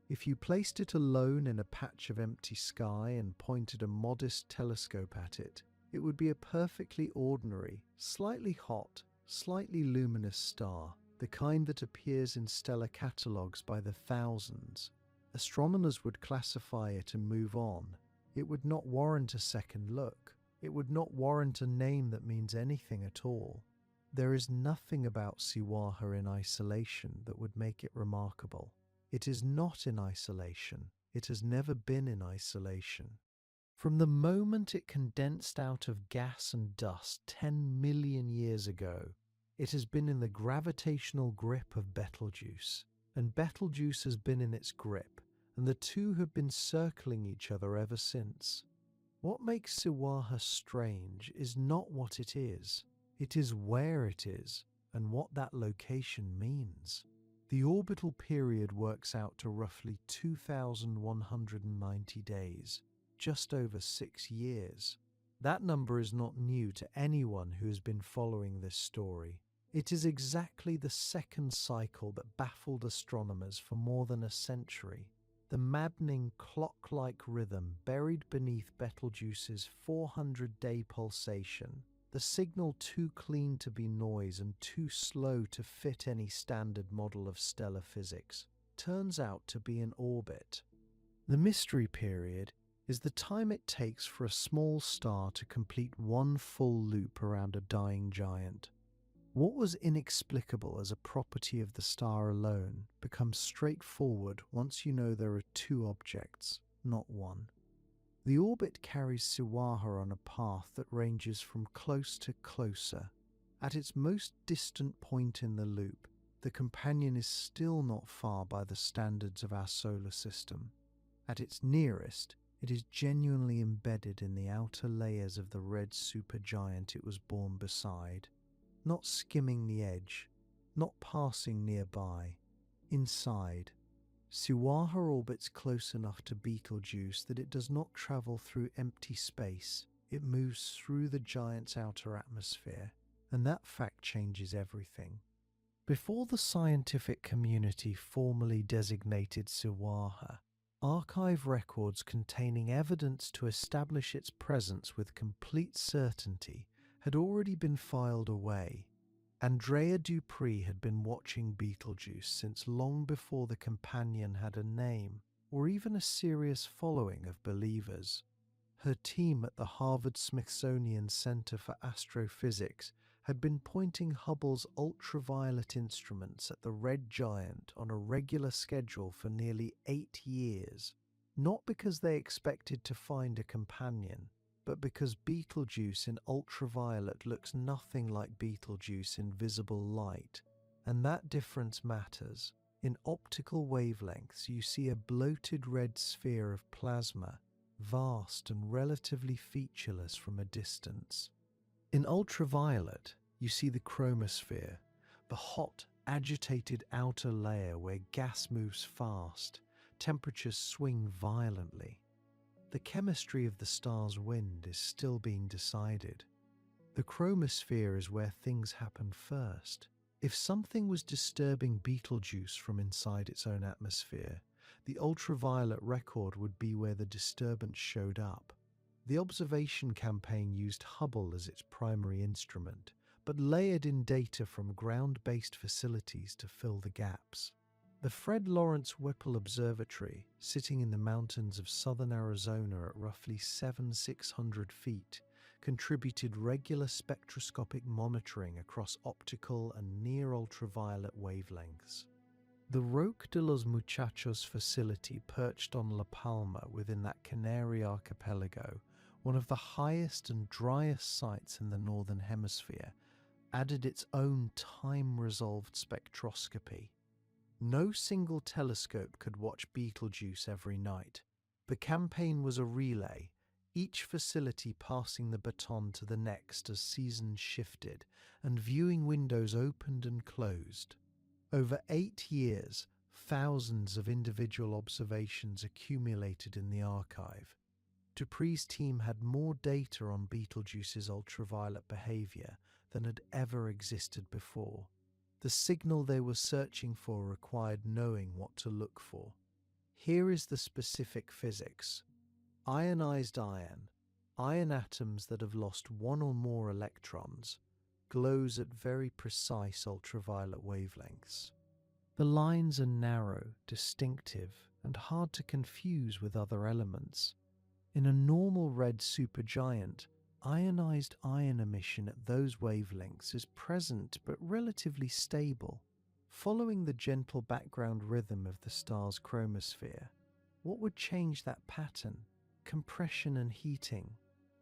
If you placed it alone in a patch of empty sky and pointed a modest telescope at it, it would be a perfectly ordinary, slightly hot, slightly luminous star, the kind that appears in stellar catalogues by the thousands. Astronomers would classify it and move on. It would not warrant a second look. It would not warrant a name that means anything at all. There is nothing about Siwarha in isolation that would make it remarkable. It is not in isolation. It has never been in isolation. From the moment it condensed out of gas and dust 10 million years ago, it has been in the gravitational grip of Betelgeuse, and Betelgeuse has been in its grip, and the two have been circling each other ever since. What makes Siwarha strange is not what it is where it is, and what that location means. The orbital period works out to roughly 2,190 days. Just over 6 years. That number is not new to anyone who has been following this story. It is exactly the second cycle that baffled astronomers for more than a century. The maddening clock-like rhythm buried beneath Betelgeuse's 400-day pulsation, the signal too clean to be noise and too slow to fit any standard model of stellar physics, turns out to be in orbit. The mystery period is the time it takes for a small star to complete one full loop around a dying giant. What was inexplicable as a property of the star alone becomes straightforward once you know there are two objects, not one. The orbit carries Siwarha on a path that ranges from close to closer. At its most distant point in the loop, the companion is still not far by the standards of our solar system. At its nearest, it is genuinely embedded in the outer layers of the red supergiant it was born beside, not skimming the edge, not passing nearby. Inside, Siwarha orbits close enough to Betelgeuse that it does not travel through empty space, it moves through the giant's outer atmosphere, and that fact changes everything. Before the scientific community formally designated Siwarha, archive records containing evidence to establish its presence with complete certainty had already been filed away. Andrea Dupree had been watching Betelgeuse since long before the companion had a name or even a serious following of believers. Her team at the Harvard-Smithsonian Center for Astrophysics had been pointing Hubble's ultraviolet instruments at the red giant on a regular schedule for nearly 8 years, not because they expected to find a companion, but because Betelgeuse in ultraviolet looks nothing like Betelgeuse in visible light, and that difference matters. In optical wavelengths, you see a bloated red sphere of plasma, vast and relatively featureless from a distance. In ultraviolet, you see the chromosphere, the hot, agitated outer layer where gas moves fast, temperatures swing violently. The chemistry of the star's wind is still being decided. The chromosphere is where things happen first. If something was disturbing Betelgeuse from inside its own atmosphere, the ultraviolet record would be where the disturbance showed up. The observation campaign used Hubble as its primary instrument, but layered in data from ground-based facilities to fill the gaps. The Fred Lawrence Whipple Observatory, sitting in the mountains of southern Arizona at roughly 7,600 feet, contributed regular spectroscopic monitoring across optical and near-ultraviolet wavelengths. The Roque de los Muchachos facility perched on La Palma within that Canary archipelago, one of the highest and driest sites in the Northern Hemisphere, added its own time-resolved spectroscopy. No single telescope could watch Betelgeuse every night. The campaign was a relay, each facility passing the baton to the next as seasons shifted and viewing windows opened and closed. Over 8 years, thousands of individual observations accumulated in the archive. Dupree's team had more data on Betelgeuse's ultraviolet behavior than had ever existed before. The signal they were searching for required knowing what to look for. Here is the specific physics. Ionized iron atoms that have lost one or more electrons, glows at very precise ultraviolet wavelengths. The lines are narrow, distinctive, and hard to confuse with other elements. In a normal red supergiant, ionized iron emission at those wavelengths is present but relatively stable, following the gentle background rhythm of the star's chromosphere. What would change that pattern? Compression and heating.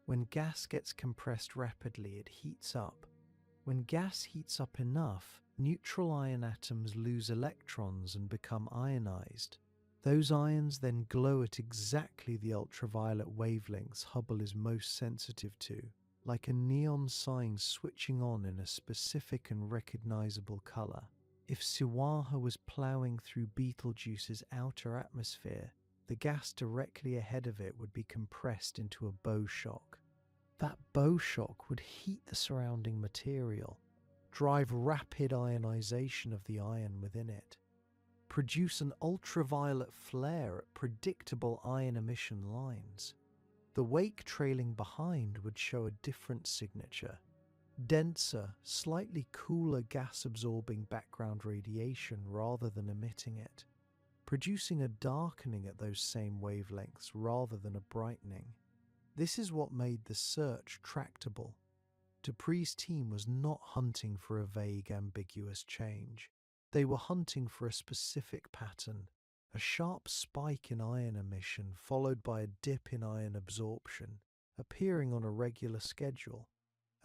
When gas gets compressed rapidly, it heats up. When gas heats up enough, neutral ion atoms lose electrons and become ionized. Those ions then glow at exactly the ultraviolet wavelengths Hubble is most sensitive to, like a neon sign switching on in a specific and recognizable color. If Siwarha was plowing through Betelgeuse's outer atmosphere, the gas directly ahead of it would be compressed into a bow shock. That bow shock would heat the surrounding material, drive rapid ionization of the iron within it. produce an ultraviolet flare at predictable ion emission lines. The wake trailing behind would show a different signature: denser, slightly cooler gas-absorbing background radiation rather than emitting it, producing a darkening at those same wavelengths rather than a brightening. This is what made the search tractable. Dupree's team was not hunting for a vague, ambiguous change. They were hunting for a specific pattern, a sharp spike in ion emission followed by a dip in ion absorption, appearing on a regular schedule,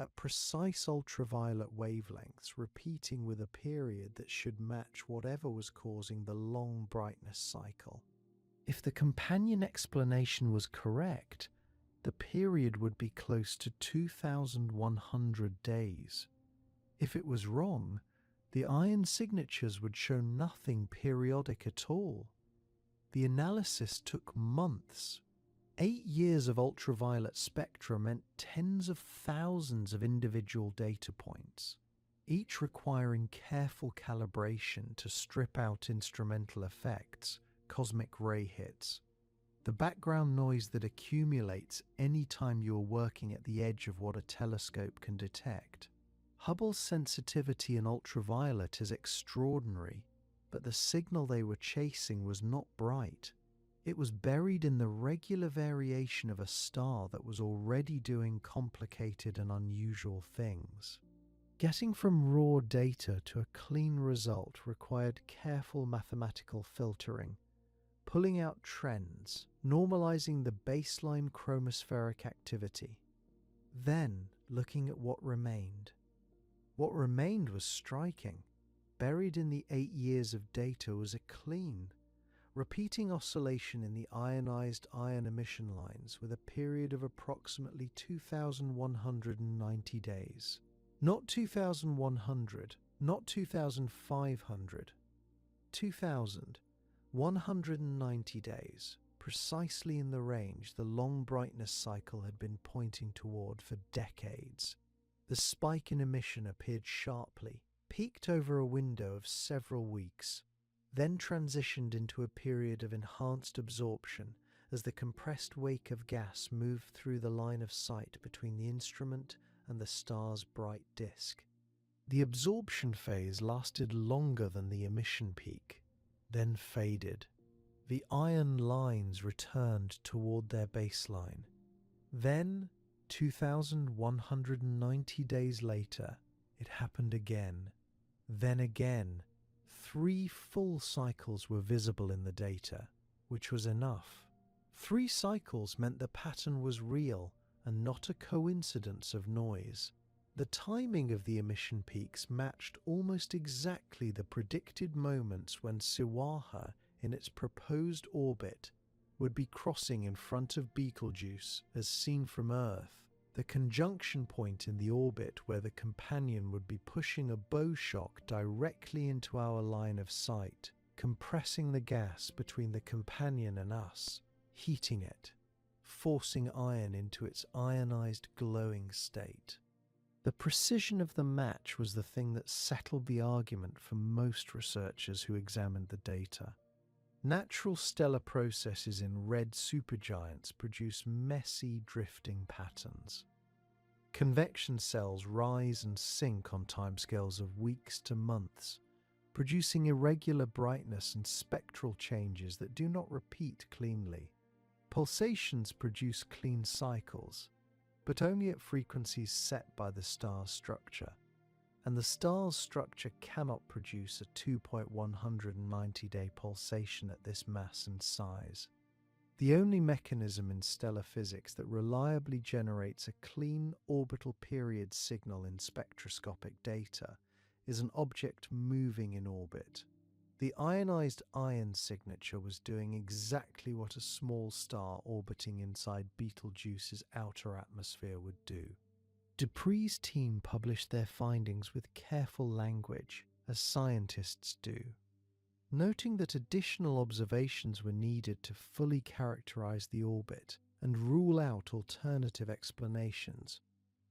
at precise ultraviolet wavelengths, repeating with a period that should match whatever was causing the long brightness cycle. If the companion explanation was correct, the period would be close to 2,100 days. If it was wrong, the ion signatures would show nothing periodic at all. The analysis took months. 8 years of ultraviolet spectra meant tens of thousands of individual data points, each requiring careful calibration to strip out instrumental effects, cosmic ray hits, the background noise that accumulates any time you are working at the edge of what a telescope can detect. Hubble's sensitivity in ultraviolet is extraordinary, but the signal they were chasing was not bright. It was buried in the regular variation of a star that was already doing complicated and unusual things. Getting from raw data to a clean result required careful mathematical filtering, pulling out trends, normalizing the baseline chromospheric activity. Then looking at what remained. What remained was striking. Buried in the 8 years of data was a clean, repeating oscillation in the ionized ion emission lines with a period of approximately 2,190 days. Not 2,100, not 2,500, 2,190 days, precisely in the range the long brightness cycle had been pointing toward for decades. The spike in emission appeared sharply, peaked over a window of several weeks, then transitioned into a period of enhanced absorption as the compressed wake of gas moved through the line of sight between the instrument and the star's bright disk. The absorption phase lasted longer than the emission peak, then faded. The ion lines returned toward their baseline. Then, 2,190 days later, it happened again. Then again. 3 full cycles were visible in the data, which was enough. 3 cycles meant the pattern was real and not a coincidence of noise. The timing of the emission peaks matched almost exactly the predicted moments when Siwarha, in its proposed orbit, would be crossing in front of Betelgeuse as seen from Earth, the conjunction point in the orbit where the companion would be pushing a bow shock directly into our line of sight, compressing the gas between the companion and us, heating it, forcing iron into its ionized glowing state. The precision of the match was the thing that settled the argument for most researchers who examined the data. Natural stellar processes in red supergiants produce messy, drifting patterns. Convection cells rise and sink on timescales of weeks to months, producing irregular brightness and spectral changes that do not repeat cleanly. Pulsations produce clean cycles, but only at frequencies set by the star's structure, and the star's structure cannot produce a 2.190-day pulsation at this mass and size. The only mechanism in stellar physics that reliably generates a clean orbital period signal in spectroscopic data is an object moving in orbit. The ionized ion signature was doing exactly what a small star orbiting inside Betelgeuse's outer atmosphere would do. Dupree's team published their findings with careful language, as scientists do, noting that additional observations were needed to fully characterize the orbit and rule out alternative explanations.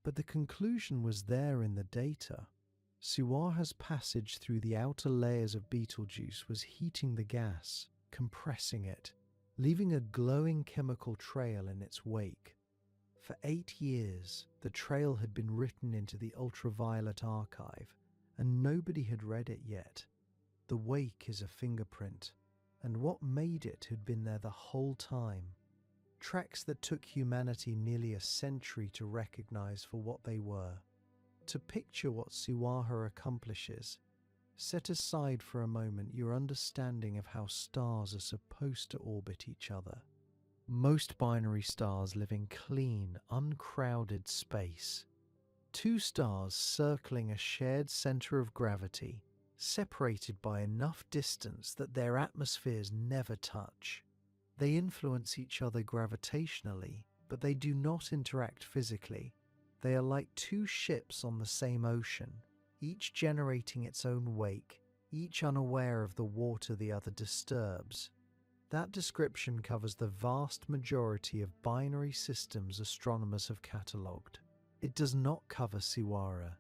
But the conclusion was there in the data. Siwarha's passage through the outer layers of Betelgeuse was heating the gas, compressing it, leaving a glowing chemical trail in its wake. For 8 years, the trail had been written into the ultraviolet archive, and nobody had read it yet. The wake is a fingerprint, and what made it had been there the whole time. Tracks that took humanity nearly a century to recognize for what they were. To picture what Siwarha accomplishes, set aside for a moment your understanding of how stars are supposed to orbit each other. Most binary stars live in clean, uncrowded space. Two stars circling a shared center of gravity, separated by enough distance that their atmospheres never touch. They influence each other gravitationally, but they do not interact physically. They are like two ships on the same ocean, each generating its own wake, each unaware of the water the other disturbs. That description covers the vast majority of binary systems astronomers have catalogued. It does not cover Siwarha.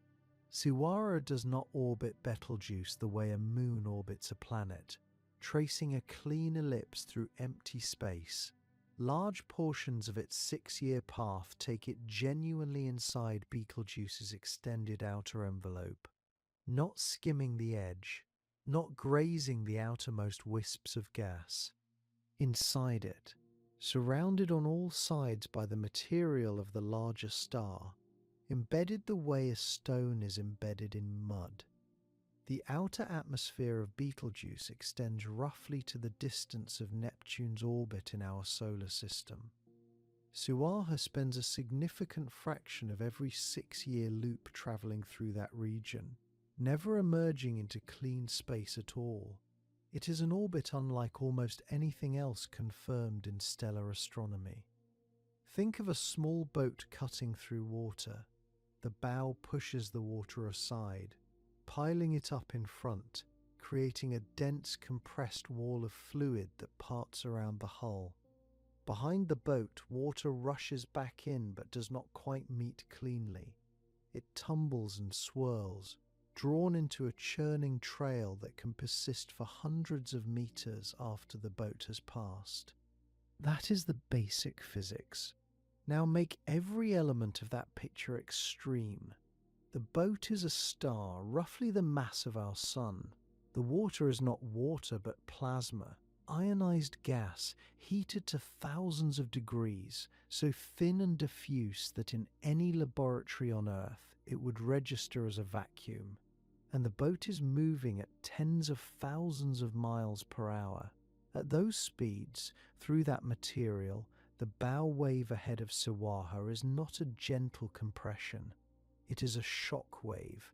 Siwarha does not orbit Betelgeuse the way a moon orbits a planet, tracing a clean ellipse through empty space. Large portions of its 6-year path take it genuinely inside Betelgeuse's extended outer envelope, not skimming the edge, not grazing the outermost wisps of gas. Inside it, surrounded on all sides by the material of the larger star, embedded the way a stone is embedded in mud. The outer atmosphere of Betelgeuse extends roughly to the distance of Neptune's orbit in our solar system. Siwarha spends a significant fraction of every 6-year loop travelling through that region, never emerging into clean space at all. It is an orbit unlike almost anything else confirmed in stellar astronomy. Think of a small boat cutting through water. The bow pushes the water aside, piling it up in front, creating a dense compressed wall of fluid that parts around the hull. Behind the boat, water rushes back in but does not quite meet cleanly. It tumbles and swirls, drawn into a churning trail that can persist for hundreds of meters after the boat has passed. That is the basic physics. Now make every element of that picture extreme. The boat is a star roughly the mass of our sun. The water is not water but plasma, ionized gas heated to thousands of degrees, so thin and diffuse that in any laboratory on Earth it would register as a vacuum. And the boat is moving at tens of thousands of miles per hour. At those speeds, through that material, the bow wave ahead of Siwarha is not a gentle compression. It is a shock wave.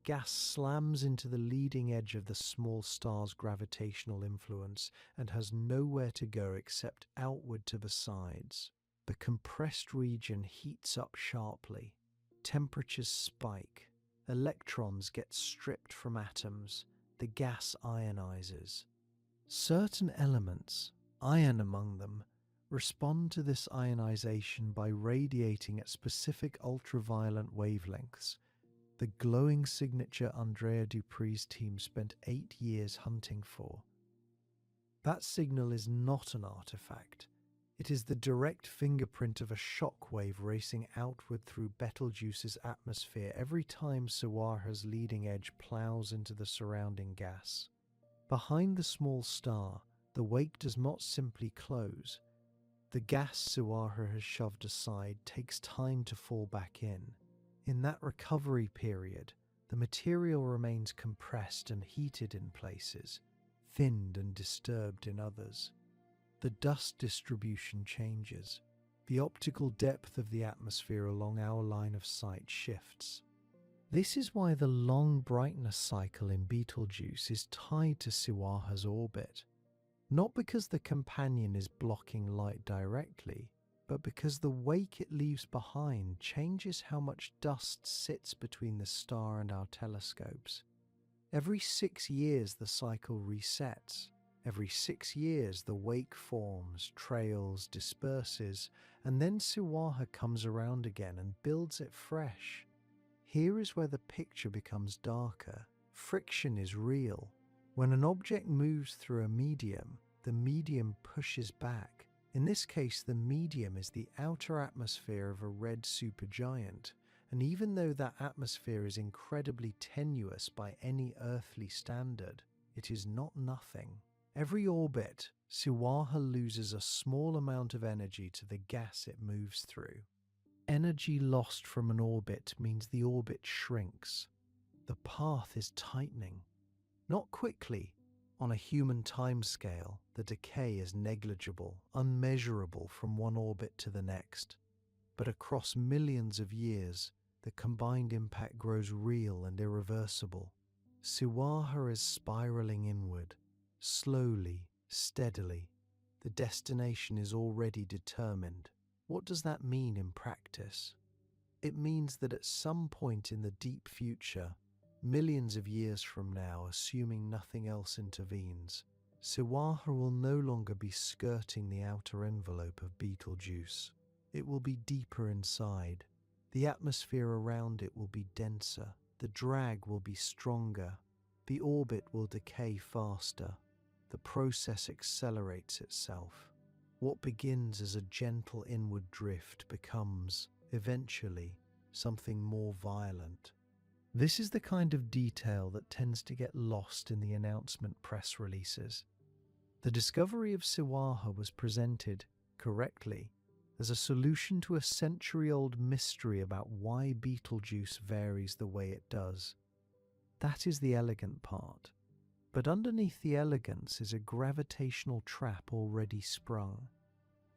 Gas slams into the leading edge of the small star's gravitational influence and has nowhere to go except outward to the sides. The compressed region heats up sharply. Temperatures spike. Electrons get stripped from atoms. The gas ionizes. Certain elements, iron among them, respond to this ionization by radiating at specific ultraviolet wavelengths, the glowing signature Andrea Dupree's team spent 8 years hunting for. That signal is not an artifact. It is the direct fingerprint of a shock wave racing outward through Betelgeuse's atmosphere every time Siwarha's leading edge plows into the surrounding gas. Behind the small star, the wake does not simply close. The gas Siwarha has shoved aside takes time to fall back in. In that recovery period, the material remains compressed and heated in places, thinned and disturbed in others. The dust distribution changes. The optical depth of the atmosphere along our line of sight shifts. This is why the long brightness cycle in Betelgeuse is tied to Siwarha's orbit. Not because the companion is blocking light directly, but because the wake it leaves behind changes how much dust sits between the star and our telescopes. Every 6 years the cycle resets. Every 6 years the wake forms, trails, disperses, and then Siwarha comes around again and builds it fresh. Here is where the picture becomes darker. Friction is real. When an object moves through a medium, the medium pushes back. In this case, the medium is the outer atmosphere of a red supergiant, and even though that atmosphere is incredibly tenuous by any earthly standard, it is not nothing. Every orbit, Siwarha loses a small amount of energy to the gas it moves through. Energy lost from an orbit means the orbit shrinks. The path is tightening. Not quickly. On a human timescale, the decay is negligible, unmeasurable from one orbit to the next. But across millions of years, the combined impact grows real and irreversible. Siwarha is spiraling inward, slowly, steadily. The destination is already determined. What does that mean in practice? It means that at some point in the deep future, millions of years from now, assuming nothing else intervenes, Siwarha will no longer be skirting the outer envelope of Betelgeuse. It will be deeper inside. The atmosphere around it will be denser. The drag will be stronger. The orbit will decay faster. The process accelerates itself. What begins as a gentle inward drift becomes, eventually, something more violent. This is the kind of detail that tends to get lost in the announcement press releases. The discovery of Siwarha was presented, correctly, as a solution to a century-old mystery about why Betelgeuse varies the way it does. That is the elegant part. But underneath the elegance is a gravitational trap already sprung.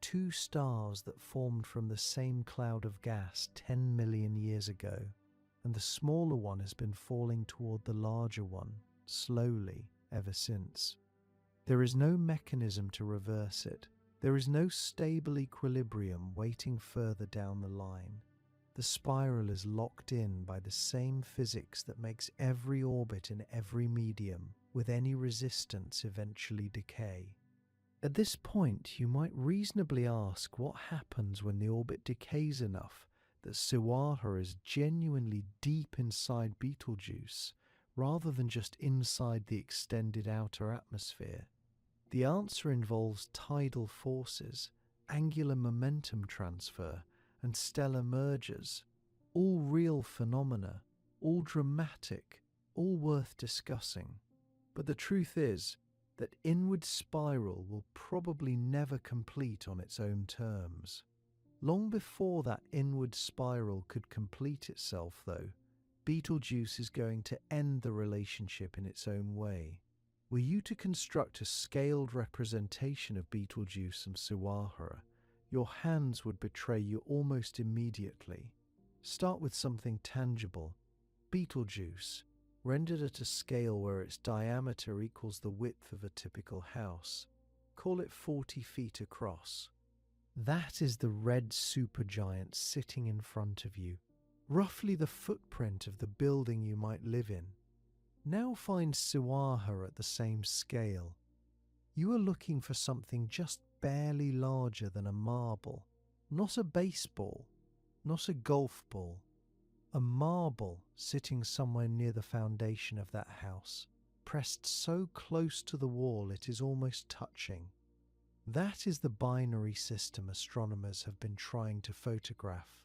Two stars that formed from the same cloud of gas 10 million years ago, and the smaller one has been falling toward the larger one, slowly, ever since. There is no mechanism to reverse it. There is no stable equilibrium waiting further down the line. The spiral is locked in by the same physics that makes every orbit in every medium, with any resistance, eventually decay. At this point, you might reasonably ask what happens when the orbit decays enough that Siwarha is genuinely deep inside Betelgeuse, rather than just inside the extended outer atmosphere. The answer involves tidal forces, angular momentum transfer, and stellar mergers, all real phenomena, all dramatic, all worth discussing. But the truth is that inward spiral will probably never complete on its own terms. Long before that inward spiral could complete itself, though, Betelgeuse is going to end the relationship in its own way. Were you to construct a scaled representation of Betelgeuse and Siwarha, your hands would betray you almost immediately. Start with something tangible. Betelgeuse, rendered at a scale where its diameter equals the width of a typical house. Call it 40 feet across. That is the red supergiant sitting in front of you, roughly the footprint of the building you might live in. Now find Siwarha at the same scale. You are looking for something just barely larger than a marble, not a baseball, not a golf ball. A marble sitting somewhere near the foundation of that house, pressed so close to the wall it is almost touching. That is the binary system astronomers have been trying to photograph.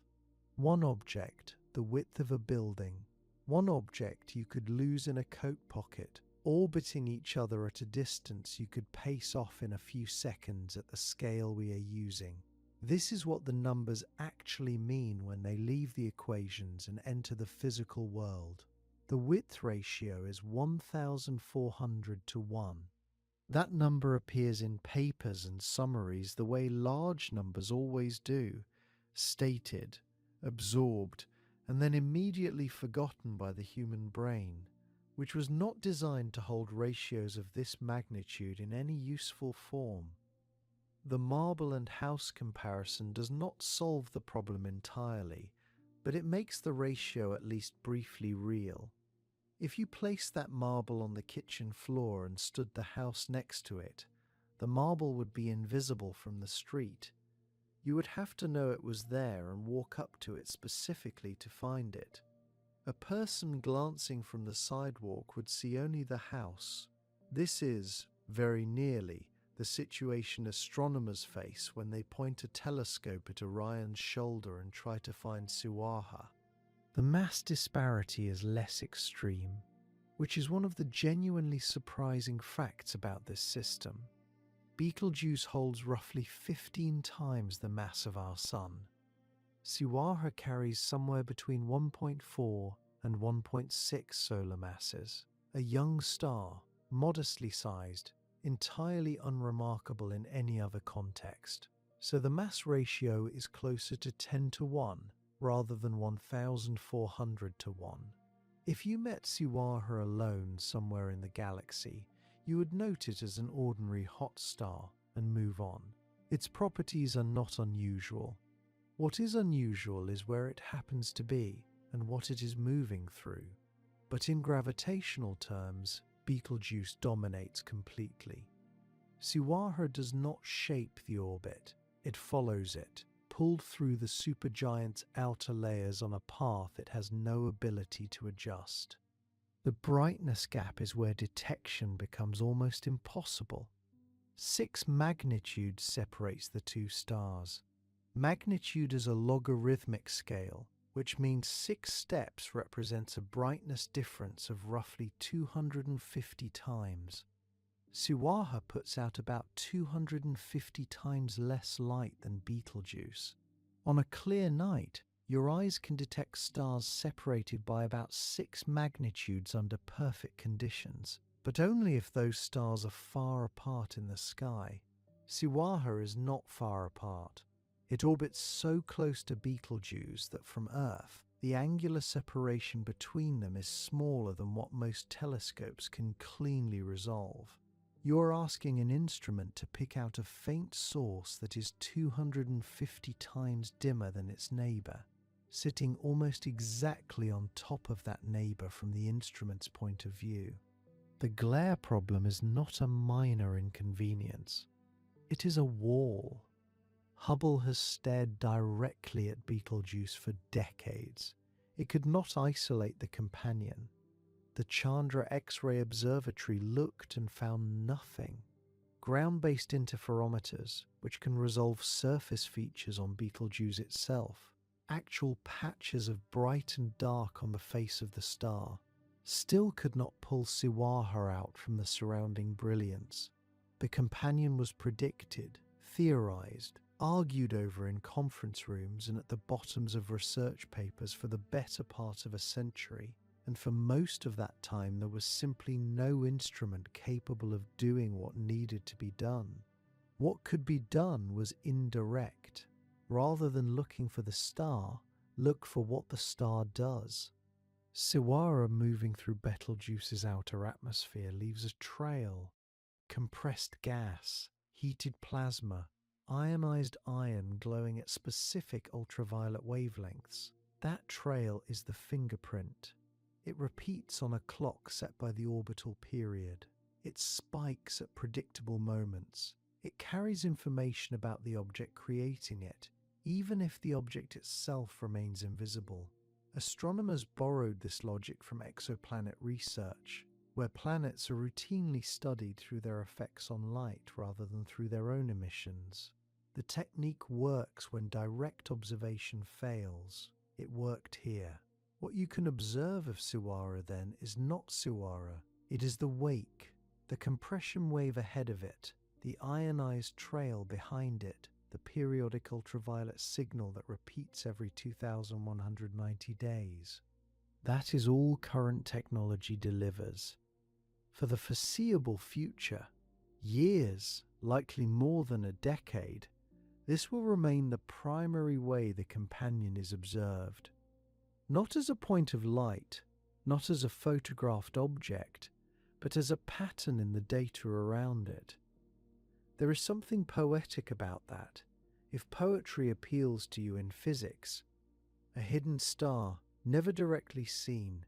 One object, the width of a building. One object you could lose in a coat pocket, orbiting each other at a distance you could pace off in a few seconds at the scale we are using. This is what the numbers actually mean when they leave the equations and enter the physical world. The width ratio is 1,400 to 1. That number appears in papers and summaries the way large numbers always do, stated, absorbed, and then immediately forgotten by the human brain, which was not designed to hold ratios of this magnitude in any useful form. The marble and house comparison does not solve the problem entirely, but it makes the ratio at least briefly real. If you placed that marble on the kitchen floor and stood the house next to it, the marble would be invisible from the street. You would have to know it was there and walk up to it specifically to find it. A person glancing from the sidewalk would see only the house. This is, very nearly, the situation astronomers face when they point a telescope at Orion's shoulder and try to find Siwarha. The mass disparity is less extreme, which is one of the genuinely surprising facts about this system. Betelgeuse holds roughly 15 times the mass of our Sun. Siwarha carries somewhere between 1.4 and 1.6 solar masses, a young star, modestly sized, entirely unremarkable in any other context. So the mass ratio is closer to 10 to 1 rather than 1,400 to 1. If you met Siwarha alone somewhere in the galaxy, you would note it as an ordinary hot star and move on. Its properties are not unusual. What is unusual is where it happens to be and what it is moving through. But in gravitational terms, Betelgeuse dominates completely. Siwarha does not shape the orbit, it follows it, pulled through the supergiant's outer layers on a path it has no ability to adjust. The brightness gap is where detection becomes almost impossible. 6 magnitudes separates the two stars. Magnitude is a logarithmic scale, which means 6 steps represents a brightness difference of roughly 250 times. Siwarha puts out about 250 times less light than Betelgeuse. On a clear night, your eyes can detect stars separated by about 6 magnitudes under perfect conditions, but only if those stars are far apart in the sky. Siwarha is not far apart. It orbits so close to Betelgeuse that from Earth, the angular separation between them is smaller than what most telescopes can cleanly resolve. You are asking an instrument to pick out a faint source that is 250 times dimmer than its neighbour, sitting almost exactly on top of that neighbour from the instrument's point of view. The glare problem is not a minor inconvenience. It is a wall. Hubble has stared directly at Betelgeuse for decades. It could not isolate the companion. The Chandra X-ray Observatory looked and found nothing. Ground-based interferometers, which can resolve surface features on Betelgeuse itself, actual patches of bright and dark on the face of the star, still could not pull Siwarha out from the surrounding brilliance. The companion was predicted, theorized, argued over in conference rooms and at the bottoms of research papers for the better part of a century, and for most of that time there was simply no instrument capable of doing what needed to be done. What could be done was indirect. Rather than looking for the star, look for what the star does. Siwarha moving through Betelgeuse's outer atmosphere leaves a trail: compressed gas, heated plasma, ionized iron glowing at specific ultraviolet wavelengths. That trail is the fingerprint. It repeats on a clock set by the orbital period. It spikes at predictable moments. It carries information about the object creating it, even if the object itself remains invisible. Astronomers borrowed this logic from exoplanet research, where planets are routinely studied through their effects on light rather than through their own emissions. The technique works when direct observation fails. It worked here. What you can observe of Siwarha then is not Siwarha. It is the wake, the compression wave ahead of it, the ionized trail behind it, the periodic ultraviolet signal that repeats every 2,190 days. That is all current technology delivers. For the foreseeable future, years, likely more than a decade, this will remain the primary way the companion is observed. Not as a point of light, not as a photographed object, but as a pattern in the data around it. There is something poetic about that, if poetry appeals to you in physics. A hidden star, never directly seen,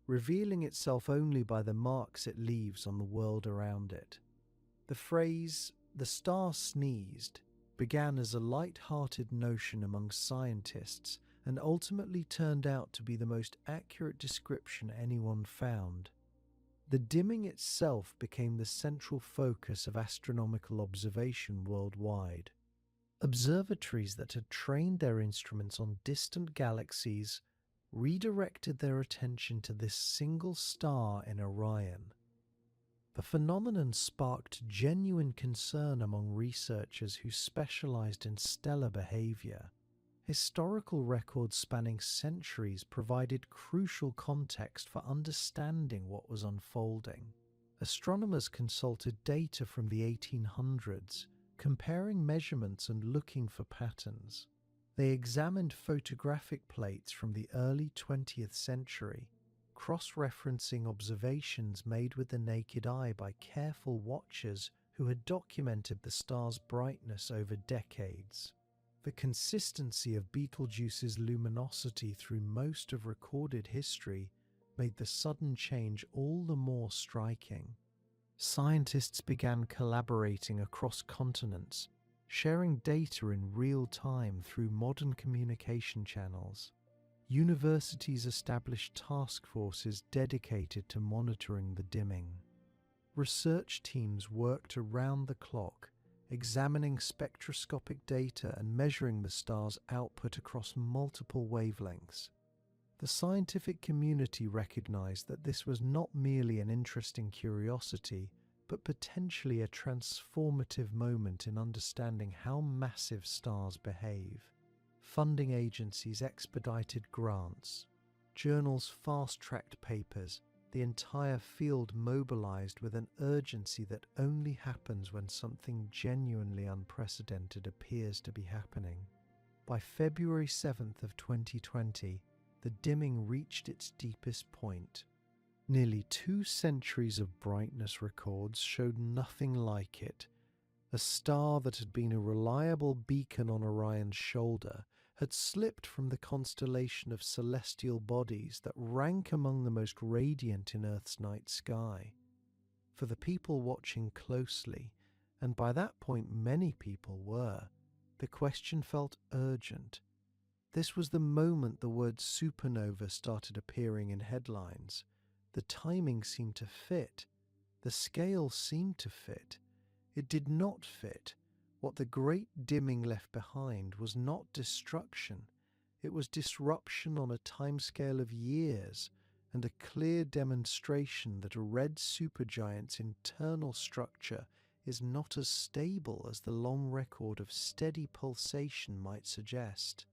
revealing itself only by the marks it leaves on the world around it. The phrase, "the star sneezed," began as a light-hearted notion among scientists and ultimately turned out to be the most accurate description anyone found. The dimming itself became the central focus of astronomical observation worldwide. Observatories that had trained their instruments on distant galaxies redirected their attention to this single star in Orion. The phenomenon sparked genuine concern among researchers who specialized in stellar behavior. Historical records spanning centuries provided crucial context for understanding what was unfolding. Astronomers consulted data from the 1800s, comparing measurements and looking for patterns. They examined photographic plates from the early 20th century, cross-referencing observations made with the naked eye by careful watchers who had documented the star's brightness over decades. The consistency of Betelgeuse's luminosity through most of recorded history made the sudden change all the more striking. Scientists began collaborating across continents, sharing data in real time through modern communication channels. Universities established task forces dedicated to monitoring the dimming. Research teams worked around the clock, examining spectroscopic data and measuring the star's output across multiple wavelengths. The scientific community recognized that this was not merely an interesting curiosity, but potentially a transformative moment in understanding how massive stars behave. Funding agencies expedited grants, journals fast-tracked papers, the entire field mobilized with an urgency that only happens when something genuinely unprecedented appears to be happening. By February 7th of 2020, the dimming reached its deepest point. Nearly 2 centuries of brightness records showed nothing like it. A star that had been a reliable beacon on Orion's shoulder had slipped from the constellation of celestial bodies that rank among the most radiant in Earth's night sky. For the people watching closely, and by that point many people were, the question felt urgent. This was the moment the word supernova started appearing in headlines. The timing seemed to fit. The scale seemed to fit. It did not fit. What the Great Dimming left behind was not destruction. It was disruption on a timescale of years, and a clear demonstration that a red supergiant's internal structure is not as stable as the long record of steady pulsation might suggest.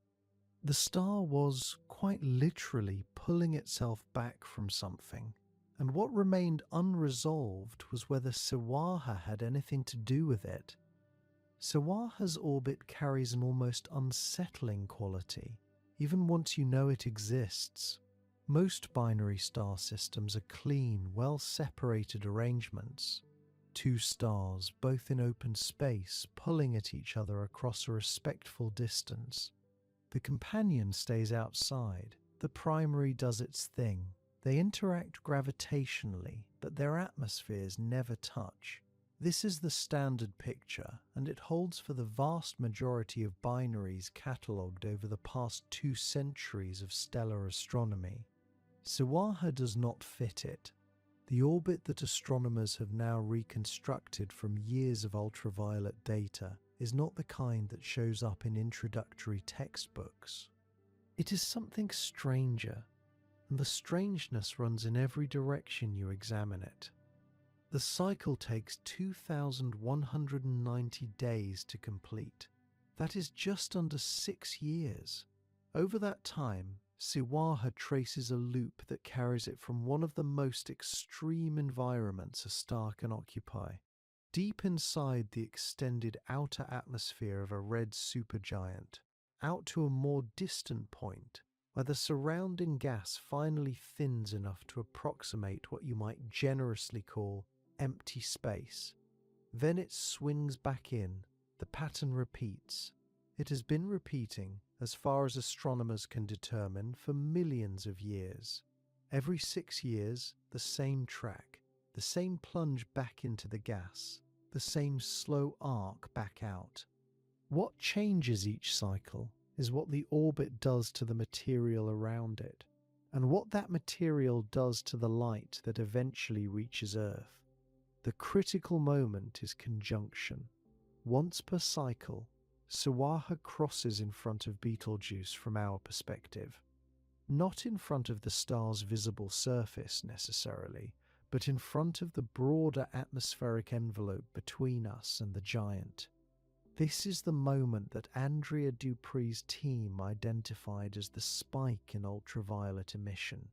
The star was, quite literally, pulling itself back from something, and what remained unresolved was whether Siwarha had anything to do with it. Siwarha's orbit carries an almost unsettling quality, even once you know it exists. Most binary star systems are clean, well-separated arrangements. 2 stars, both in open space, pulling at each other across a respectful distance. The companion stays outside. The primary does its thing. They interact gravitationally, but their atmospheres never touch. This is the standard picture, and it holds for the vast majority of binaries catalogued over the past 2 centuries of stellar astronomy. Siwarha does not fit it. The orbit that astronomers have now reconstructed from years of ultraviolet data is not the kind that shows up in introductory textbooks. It is something stranger, and the strangeness runs in every direction you examine it. The cycle takes 2,190 days to complete. That is just under 6 years. Over that time, Siwarha traces a loop that carries it from one of the most extreme environments a star can occupy, deep inside the extended outer atmosphere of a red supergiant, out to a more distant point, where the surrounding gas finally thins enough to approximate what you might generously call empty space. Then it swings back in. The pattern repeats. It has been repeating, as far as astronomers can determine, for millions of years. Every 6 years, the same track, the same plunge back into the gas, the same slow arc back out. What changes each cycle is what the orbit does to the material around it, and what that material does to the light that eventually reaches Earth. The critical moment is conjunction. Once per cycle, Siwarha crosses in front of Betelgeuse from our perspective. Not in front of the star's visible surface necessarily, but in front of the broader atmospheric envelope between us and the giant. This is the moment that Andrea Dupree's team identified as the spike in ultraviolet emission.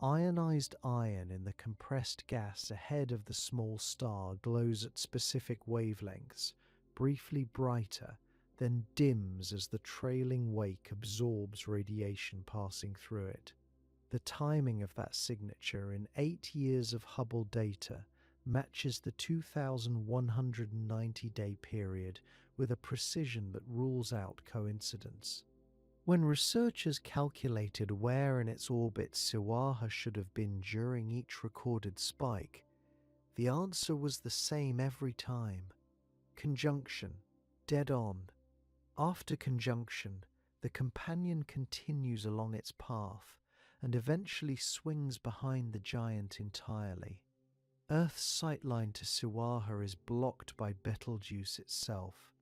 Ionized iron in the compressed gas ahead of the small star glows at specific wavelengths, briefly brighter, then dims as the trailing wake absorbs radiation passing through it. The timing of that signature in 8 years of Hubble data matches the 2,190-day period with a precision that rules out coincidence. When researchers calculated where in its orbit Siwarha should have been during each recorded spike, the answer was the same every time. Conjunction, dead on. After conjunction, the companion continues along its path and eventually swings behind the giant entirely. Earth's sightline to Siwarha is blocked by Betelgeuse itself.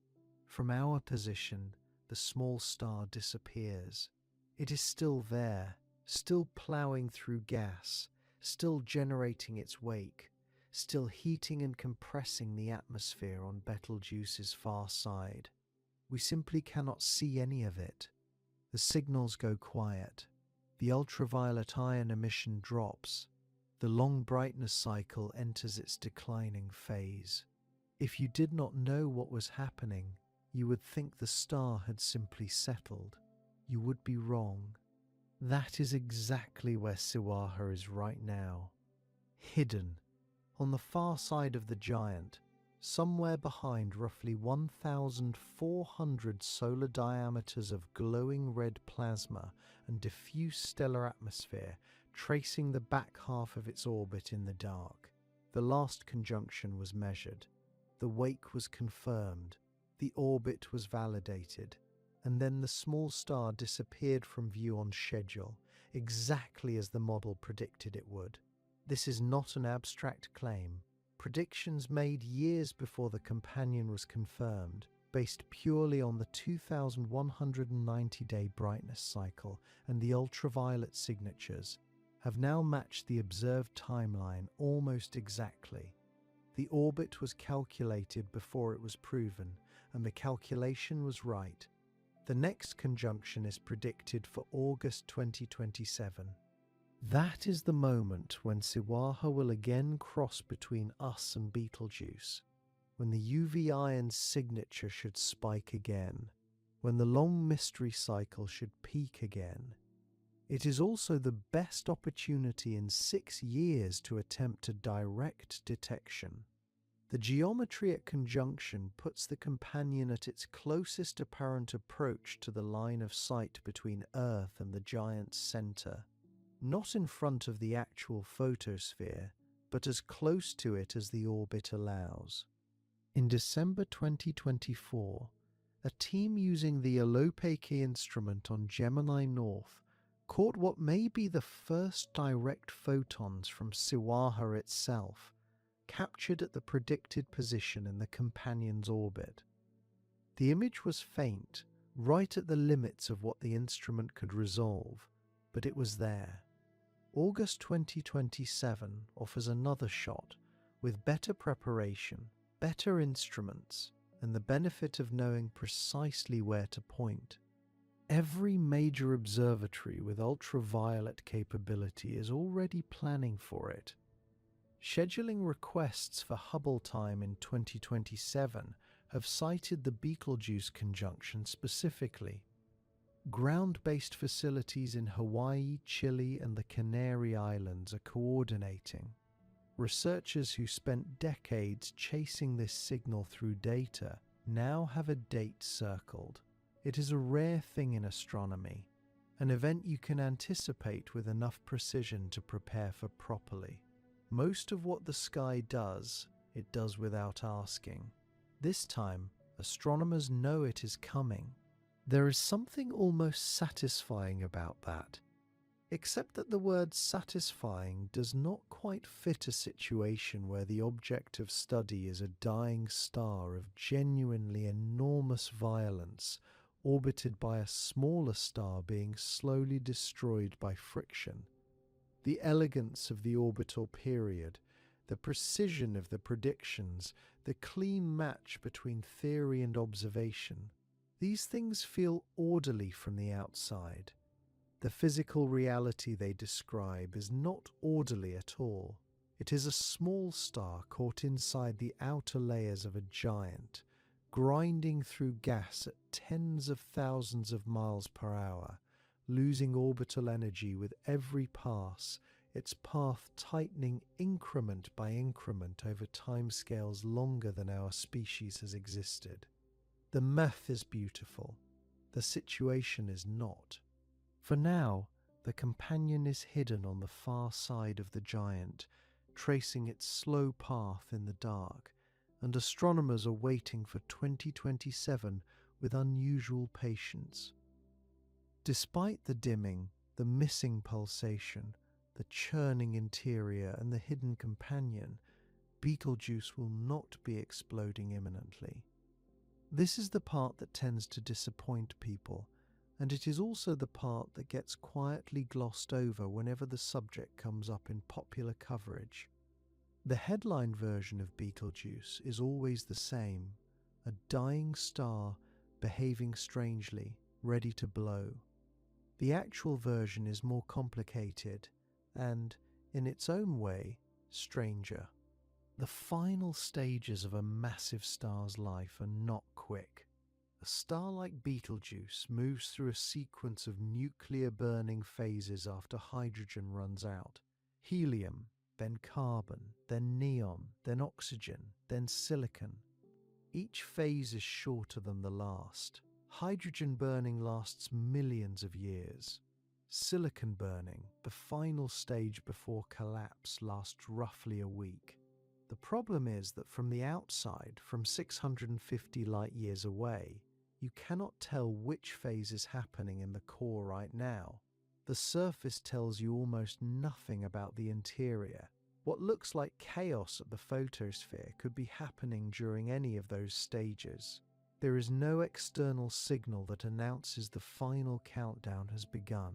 From our position, the small star disappears. It is still there, still ploughing through gas, still generating its wake, still heating and compressing the atmosphere on Betelgeuse's far side. We simply cannot see any of it. The signals go quiet. The ultraviolet ion emission drops. The long brightness cycle enters its declining phase. If you did not know what was happening, you would think the star had simply settled. You would be wrong. That is exactly where Siwarha is right now. Hidden, on the far side of the giant, somewhere behind roughly 1,400 solar diameters of glowing red plasma and diffuse stellar atmosphere, tracing the back half of its orbit in the dark. The last conjunction was measured. The wake was confirmed. The orbit was validated. And then the small star disappeared from view on schedule, exactly as the model predicted it would. This is not an abstract claim. Predictions made years before the companion was confirmed, based purely on the 2,190-day brightness cycle and the ultraviolet signatures, have now matched the observed timeline almost exactly. The orbit was calculated before it was proven, and the calculation was right. The next conjunction is predicted for August 2027. That is the moment when Siwarha will again cross between us and Betelgeuse, when the UV ion signature should spike again, when the long mystery cycle should peak again. It is also the best opportunity in 6 years to attempt a direct detection. The geometry at conjunction puts the companion at its closest apparent approach to the line of sight between Earth and the giant's center. Not in front of the actual photosphere, but as close to it as the orbit allows. In December 2024, a team using the Alope instrument on Gemini North caught what may be the first direct photons from Siwarha itself, captured at the predicted position in the companion's orbit. The image was faint, right at the limits of what the instrument could resolve, but it was there. August 2027 offers another shot with better preparation, better instruments, and the benefit of knowing precisely where to point. Every major observatory with ultraviolet capability is already planning for it. Scheduling requests for Hubble time in 2027 have cited the Betelgeuse conjunction specifically. Ground-based facilities in Hawaii, Chile, and the Canary Islands are coordinating. Researchers who spent decades chasing this signal through data now have a date circled. It is a rare thing in astronomy, an event you can anticipate with enough precision to prepare for properly. Most of what the sky does, it does without asking. This time, astronomers know it is coming. There is something almost satisfying about that, except that the word satisfying does not quite fit a situation where the object of study is a dying star of genuinely enormous violence, orbited by a smaller star being slowly destroyed by friction. The elegance of the orbital period, the precision of the predictions, the clean match between theory and observation, these things feel orderly from the outside. The physical reality they describe is not orderly at all. It is a small star caught inside the outer layers of a giant, grinding through gas at tens of thousands of miles per hour, losing orbital energy with every pass, its path tightening increment by increment over timescales longer than our species has existed. The math is beautiful. The situation is not. For now, the companion is hidden on the far side of the giant, tracing its slow path in the dark, and astronomers are waiting for 2027 with unusual patience. Despite the dimming, the missing pulsation, the churning interior, and the hidden companion, Betelgeuse will not be exploding imminently. This is the part that tends to disappoint people, and it is also the part that gets quietly glossed over whenever the subject comes up in popular coverage. The headline version of Betelgeuse is always the same: a dying star behaving strangely, ready to blow. The actual version is more complicated and, in its own way, stranger. The final stages of a massive star's life are not quick. A star like Betelgeuse moves through a sequence of nuclear burning phases after hydrogen runs out. Helium, then carbon, then neon, then oxygen, then silicon. Each phase is shorter than the last. Hydrogen burning lasts millions of years. Silicon burning, the final stage before collapse, lasts roughly a week. The problem is that from the outside, from 650 light-years away, you cannot tell which phase is happening in the core right now. The surface tells you almost nothing about the interior. What looks like chaos at the photosphere could be happening during any of those stages. There is no external signal that announces the final countdown has begun.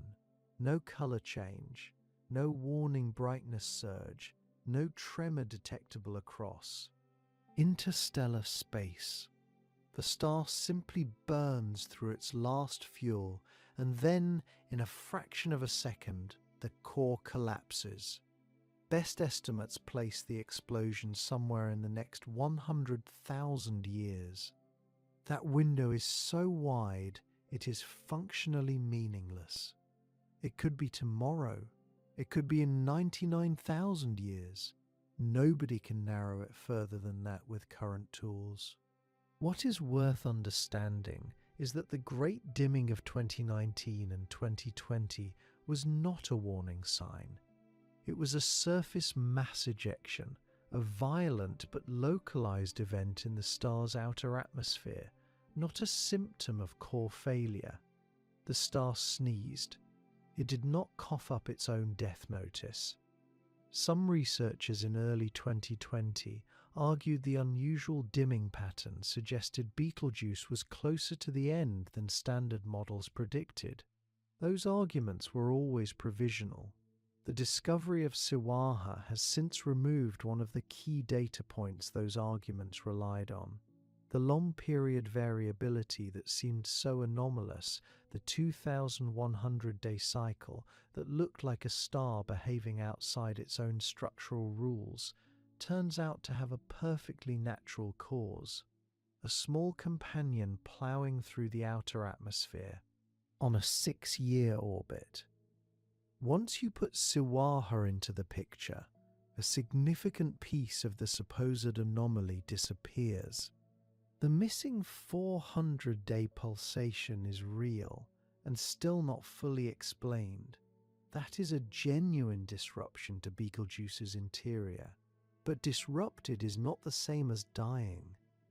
No color change, no warning brightness surge, no tremor detectable across. Interstellar space. The star simply burns through its last fuel, and then, in a fraction of a second, the core collapses. Best estimates place the explosion somewhere in the next 100,000 years. That window is so wide, it is functionally meaningless. It could be tomorrow. It could be in 99,000 years. Nobody can narrow it further than that with current tools. What is worth understanding is that the Great Dimming of 2019 and 2020 was not a warning sign. It was a surface mass ejection, a violent but localized event in the star's outer atmosphere, not a symptom of core failure. The star sneezed. It did not cough up its own death notice. Some researchers in early 2020 argued the unusual dimming pattern suggested Betelgeuse was closer to the end than standard models predicted. Those arguments were always provisional. The discovery of Siwarha has since removed one of the key data points those arguments relied on. The long-period variability that seemed so anomalous, the 2,100-day cycle that looked like a star behaving outside its own structural rules, turns out to have a perfectly natural cause: a small companion ploughing through the outer atmosphere on a 6-year orbit. Once you put Siwarha into the picture, a significant piece of the supposed anomaly disappears. The missing 400-day pulsation is real and still not fully explained. That is a genuine disruption to Betelgeuse's interior. But disrupted is not the same as dying.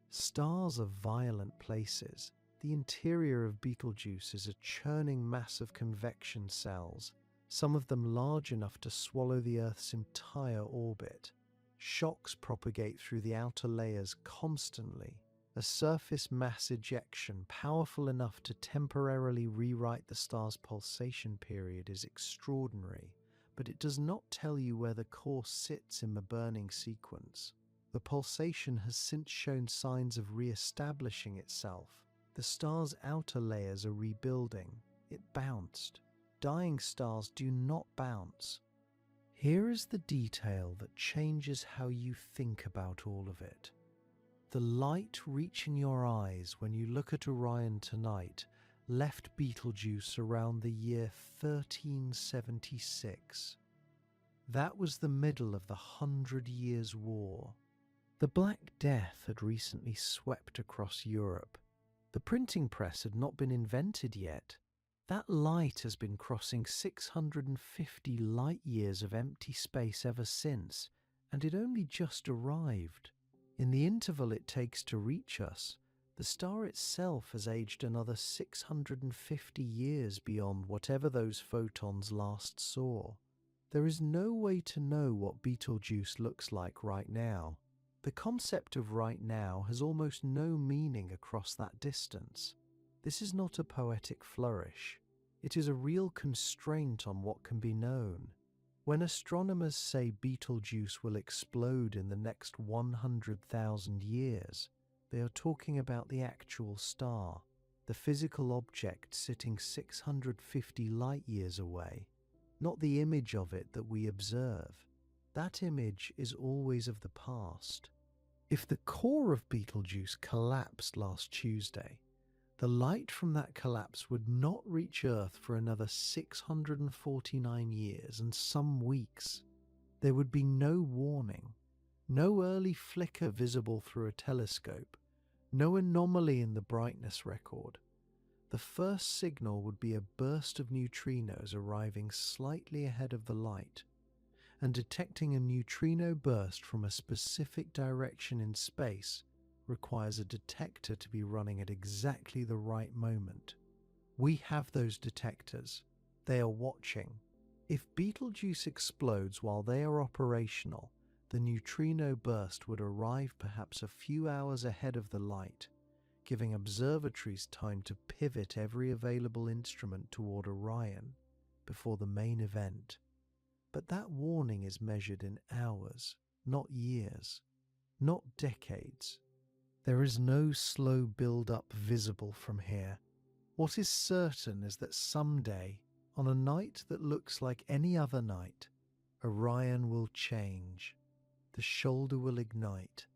Stars are violent places. The interior of Betelgeuse is a churning mass of convection cells, some of them large enough to swallow the Earth's entire orbit. Shocks propagate through the outer layers constantly. A surface mass ejection powerful enough to temporarily rewrite the star's pulsation period is extraordinary, but it does not tell you where the core sits in the burning sequence. The pulsation has since shown signs of re-establishing itself. The star's outer layers are rebuilding. It bounced. Dying stars do not bounce. Here is the detail that changes how you think about all of it. The light reaching your eyes when you look at Orion tonight left Betelgeuse around the year 1376. That was the middle of the 100 Years' War. The Black Death had recently swept across Europe. The printing press had not been invented yet. That light has been crossing 650 light years of empty space ever since, and it only just arrived. In the interval it takes to reach us, the star itself has aged another 650 years beyond whatever those photons last saw. There is no way to know what Betelgeuse looks like right now. The concept of right now has almost no meaning across that distance. This is not a poetic flourish. It is a real constraint on what can be known. When astronomers say Betelgeuse will explode in the next 100,000 years, they are talking about the actual star, the physical object sitting 650 light years away, not the image of it that we observe. That image is always of the past. If the core of Betelgeuse collapsed last Tuesday, the light from that collapse would not reach Earth for another 649 years and some weeks. There would be no warning, no early flicker visible through a telescope, no anomaly in the brightness record. The first signal would be a burst of neutrinos arriving slightly ahead of the light, and detecting a neutrino burst from a specific direction in space requires a detector to be running at exactly the right moment. We have those detectors. They are watching. If Betelgeuse explodes while they are operational, the neutrino burst would arrive perhaps a few hours ahead of the light, giving observatories time to pivot every available instrument toward Orion before the main event. But that warning is measured in hours, not years, not decades. There is no slow build-up visible from here. What is certain is that someday, on a night that looks like any other night, Orion will change. The shoulder will ignite.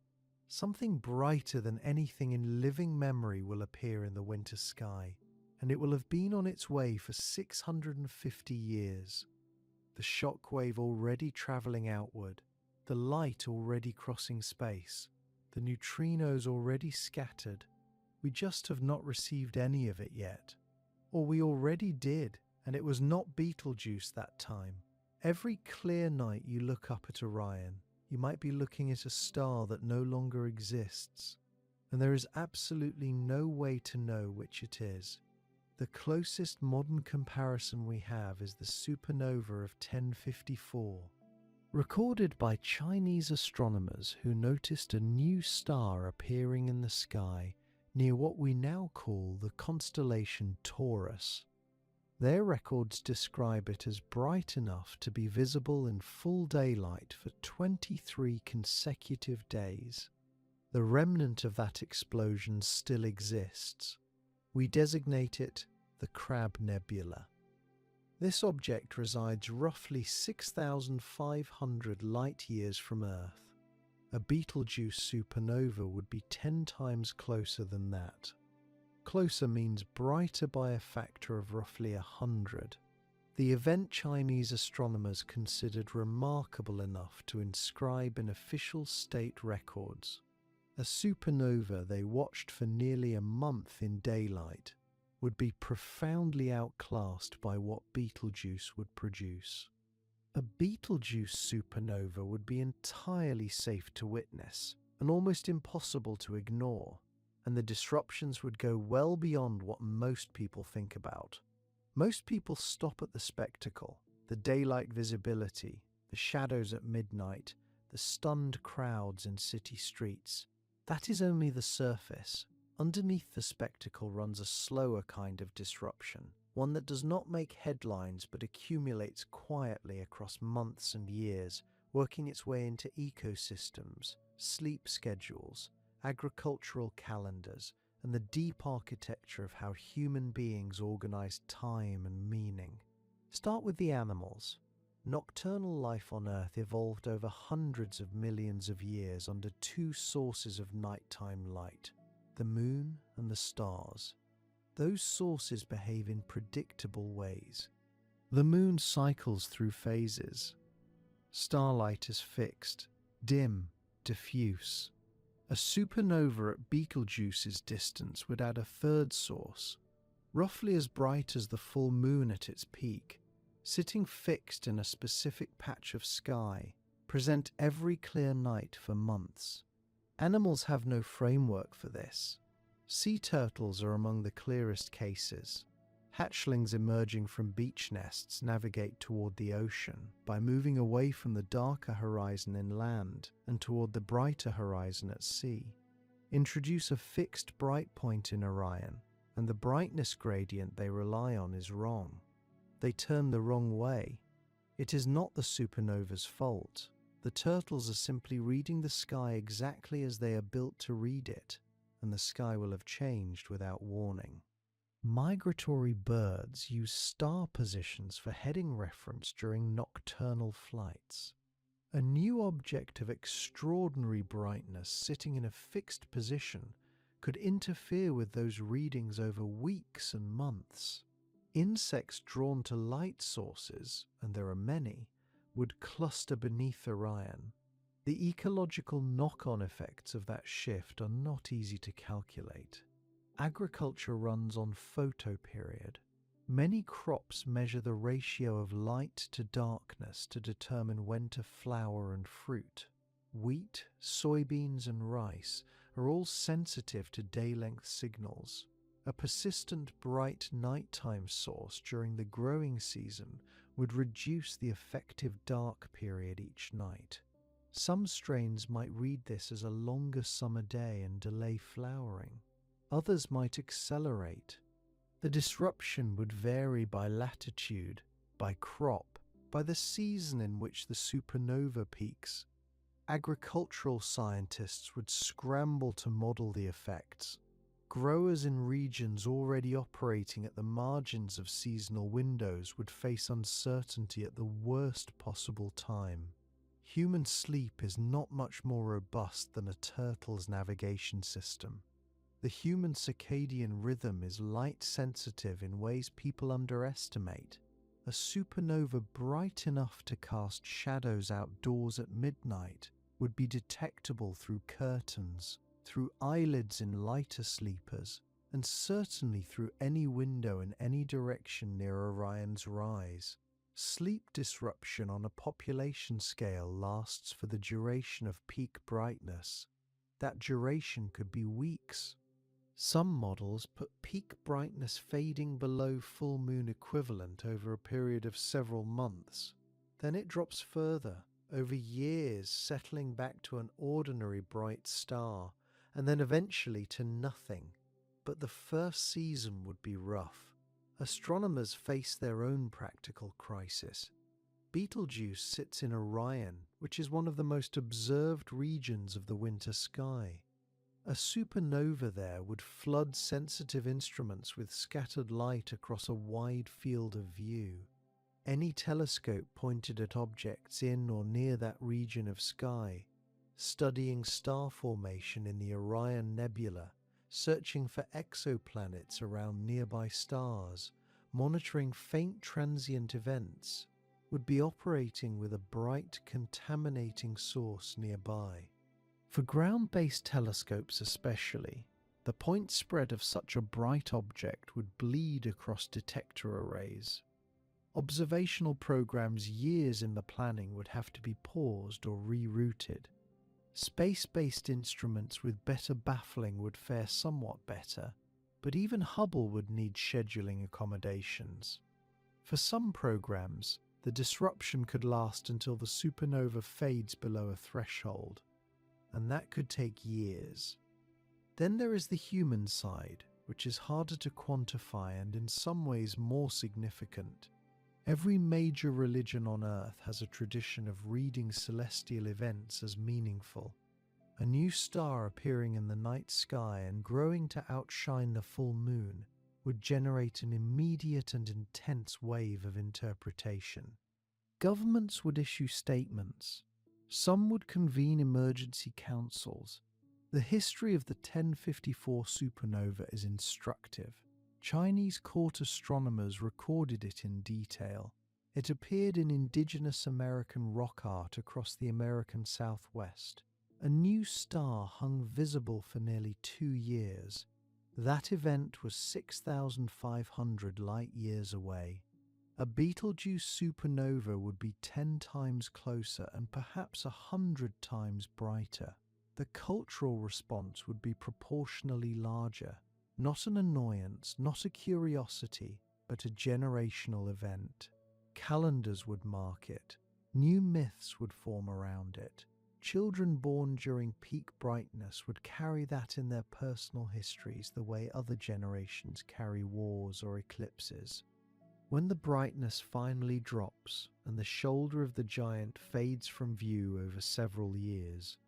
Something brighter than anything in living memory will appear in the winter sky, and it will have been on its way for 650 years. The shockwave already travelling outward, the light already crossing space, the neutrinos already scattered. We just have not received any of it yet. Or we already did, and it was not Betelgeuse that time. Every clear night you look up at Orion, you might be looking at a star that no longer exists, and there is absolutely no way to know which it is. The closest modern comparison we have is the supernova of 1054, recorded by Chinese astronomers who noticed a new star appearing in the sky near what we now call the constellation Taurus. Their records describe it as bright enough to be visible in full daylight for 23 consecutive days. The remnant of that explosion still exists. We designate it the Crab Nebula. This object resides roughly 6,500 light-years from Earth. A Betelgeuse supernova would be 10 times closer than that. Closer means brighter by a factor of roughly 100. The event Chinese astronomers considered remarkable enough to inscribe in official state records. A supernova they watched for nearly a month in daylight would be profoundly outclassed by what Betelgeuse would produce. A Betelgeuse supernova would be entirely safe to witness and almost impossible to ignore. and the disruptions would go well beyond what most people think about. Most people stop at the spectacle, the daylight visibility, the shadows at midnight, the stunned crowds in city streets. That is only the surface. Underneath the spectacle runs a slower kind of disruption, one that does not make headlines but accumulates quietly across months and years, working its way into ecosystems, sleep schedules, agricultural calendars, and the deep architecture of how human beings organize time and meaning. Start with the animals. Nocturnal life on Earth evolved over hundreds of millions of years under two sources of nighttime light, the moon and the stars. Those sources behave in predictable ways. The moon cycles through phases. Starlight is fixed, dim, diffuse. A supernova at Betelgeuse's distance would add a third source, roughly as bright as the full moon at its peak, sitting fixed in a specific patch of sky, present every clear night for months. Animals have no framework for this. Sea turtles are among the clearest cases. Hatchlings emerging from beach nests navigate toward the ocean by moving away from the darker horizon inland and toward the brighter horizon at sea. Introduce a fixed bright point in Orion, and the brightness gradient they rely on is wrong. They turn the wrong way. It is not the supernova's fault. The turtles are simply reading the sky exactly as they are built to read it, and the sky will have changed without warning. Migratory birds use star positions for heading reference during nocturnal flights. A new object of extraordinary brightness sitting in a fixed position could interfere with those readings over weeks and months. Insects drawn to light sources, and there are many, would cluster beneath Orion. The ecological knock-on effects of that shift are not easy to calculate. Agriculture runs on photoperiod. Many crops measure the ratio of light to darkness to determine when to flower and fruit. Wheat, soybeans, and rice are all sensitive to day-length signals. A persistent bright nighttime source during the growing season would reduce the effective dark period each night. Some strains might read this as a longer summer day and delay flowering. Others might accelerate. The disruption would vary by latitude, by crop, by the season in which the supernova peaks. Agricultural scientists would scramble to model the effects. Growers in regions already operating at the margins of seasonal windows would face uncertainty at the worst possible time. Human sleep is not much more robust than a turtle's navigation system. The human circadian rhythm is light-sensitive in ways people underestimate. A supernova bright enough to cast shadows outdoors at midnight would be detectable through curtains, through eyelids in lighter sleepers, and certainly through any window in any direction near Orion's rise. Sleep disruption on a population scale lasts for the duration of peak brightness. That duration could be weeks. Some models put peak brightness fading below full moon equivalent over a period of several months. Then it drops further, over years, settling back to an ordinary bright star, and then eventually to nothing. But the first season would be rough. Astronomers face their own practical crisis. Betelgeuse sits in Orion, which is one of the most observed regions of the winter sky. A supernova there would flood sensitive instruments with scattered light across a wide field of view. Any telescope pointed at objects in or near that region of sky, studying star formation in the Orion Nebula, searching for exoplanets around nearby stars, monitoring faint transient events, would be operating with a bright, contaminating source nearby. For ground-based telescopes especially, the point spread of such a bright object would bleed across detector arrays. Observational programs years in the planning would have to be paused or rerouted. Space-based instruments with better baffling would fare somewhat better, but even Hubble would need scheduling accommodations. For some programs, the disruption could last until the supernova fades below a threshold, and that could take years. Then there is the human side, which is harder to quantify and in some ways more significant. Every major religion on Earth has a tradition of reading celestial events as meaningful. A new star appearing in the night sky and growing to outshine the full moon would generate an immediate and intense wave of interpretation. Governments would issue statements. Some would convene emergency councils. The history of the 1054 supernova is instructive. Chinese court astronomers recorded it in detail. It appeared in indigenous American rock art across the American Southwest. A new star hung visible for nearly 2 years. That event was 6,500 light-years away. A Betelgeuse supernova would be 10 times closer and perhaps 100 times brighter. The cultural response would be proportionally larger. Not an annoyance, not a curiosity, but a generational event. Calendars would mark it. New myths would form around it. Children born during peak brightness would carry that in their personal histories the way other generations carry wars or eclipses. When the brightness finally drops and the shoulder of the giant fades from view over several years,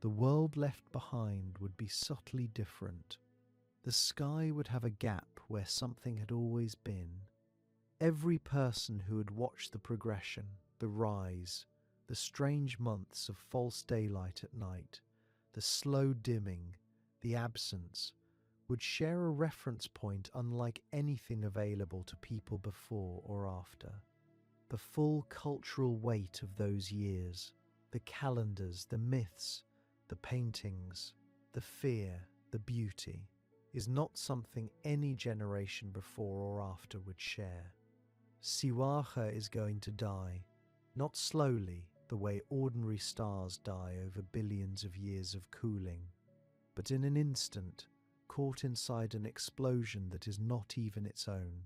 the world left behind would be subtly different. The sky would have a gap where something had always been. Every person who had watched the progression, the rise, the strange months of false daylight at night, the slow dimming, the absence, would share a reference point unlike anything available to people before or after. The full cultural weight of those years, the calendars, the myths, the paintings, the fear, the beauty, is not something any generation before or after would share. Siwarha is going to die, not slowly, the way ordinary stars die over billions of years of cooling, but in an instant, caught inside an explosion that is not even its own.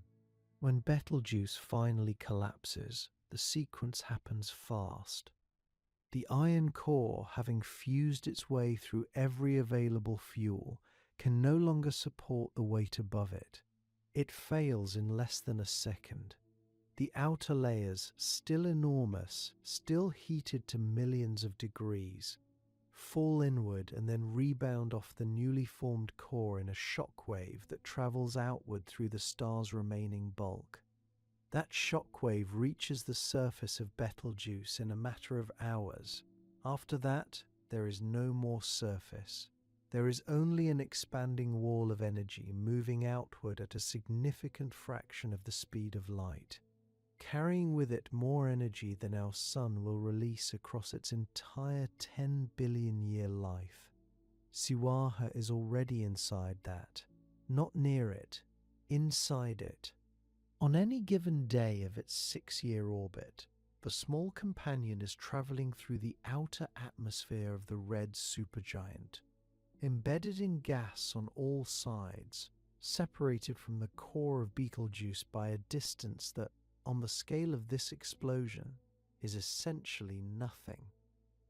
When Betelgeuse finally collapses, the sequence happens fast. The iron core, having fused its way through every available fuel, can no longer support the weight above it. It fails in less than a second. The outer layers, still enormous, still heated to millions of degrees, fall inward and then rebound off the newly formed core in a shockwave that travels outward through the star's remaining bulk. That shockwave reaches the surface of Betelgeuse in a matter of hours. After that, there is no more surface. There is only an expanding wall of energy moving outward at a significant fraction of the speed of light, carrying with it more energy than our sun will release across its entire 10 billion year life. Siwarha is already inside that, not near it, inside it. On any given day of its 6-year orbit, the small companion is traveling through the outer atmosphere of the red supergiant, embedded in gas on all sides, separated from the core of Betelgeuse by a distance that, on the scale of this explosion, is essentially nothing.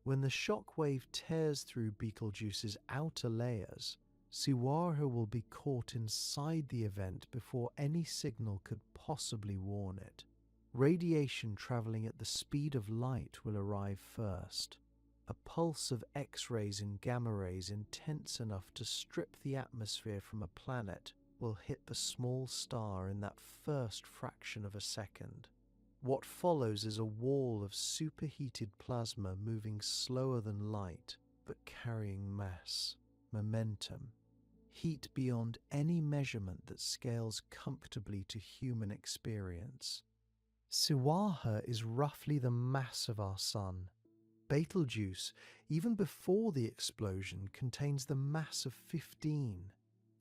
When the shock wave tears through Betelgeuse's outer layers, Siwarha will be caught inside the event before any signal could possibly warn it. Radiation traveling at the speed of light will arrive first. A pulse of X-rays and gamma rays intense enough to strip the atmosphere from a planet will hit the small star in that first fraction of a second. What follows is a wall of superheated plasma moving slower than light, but carrying mass, momentum, heat beyond any measurement that scales comfortably to human experience. Siwarha is roughly the mass of our Sun. Betelgeuse, even before the explosion, contains the mass of 15.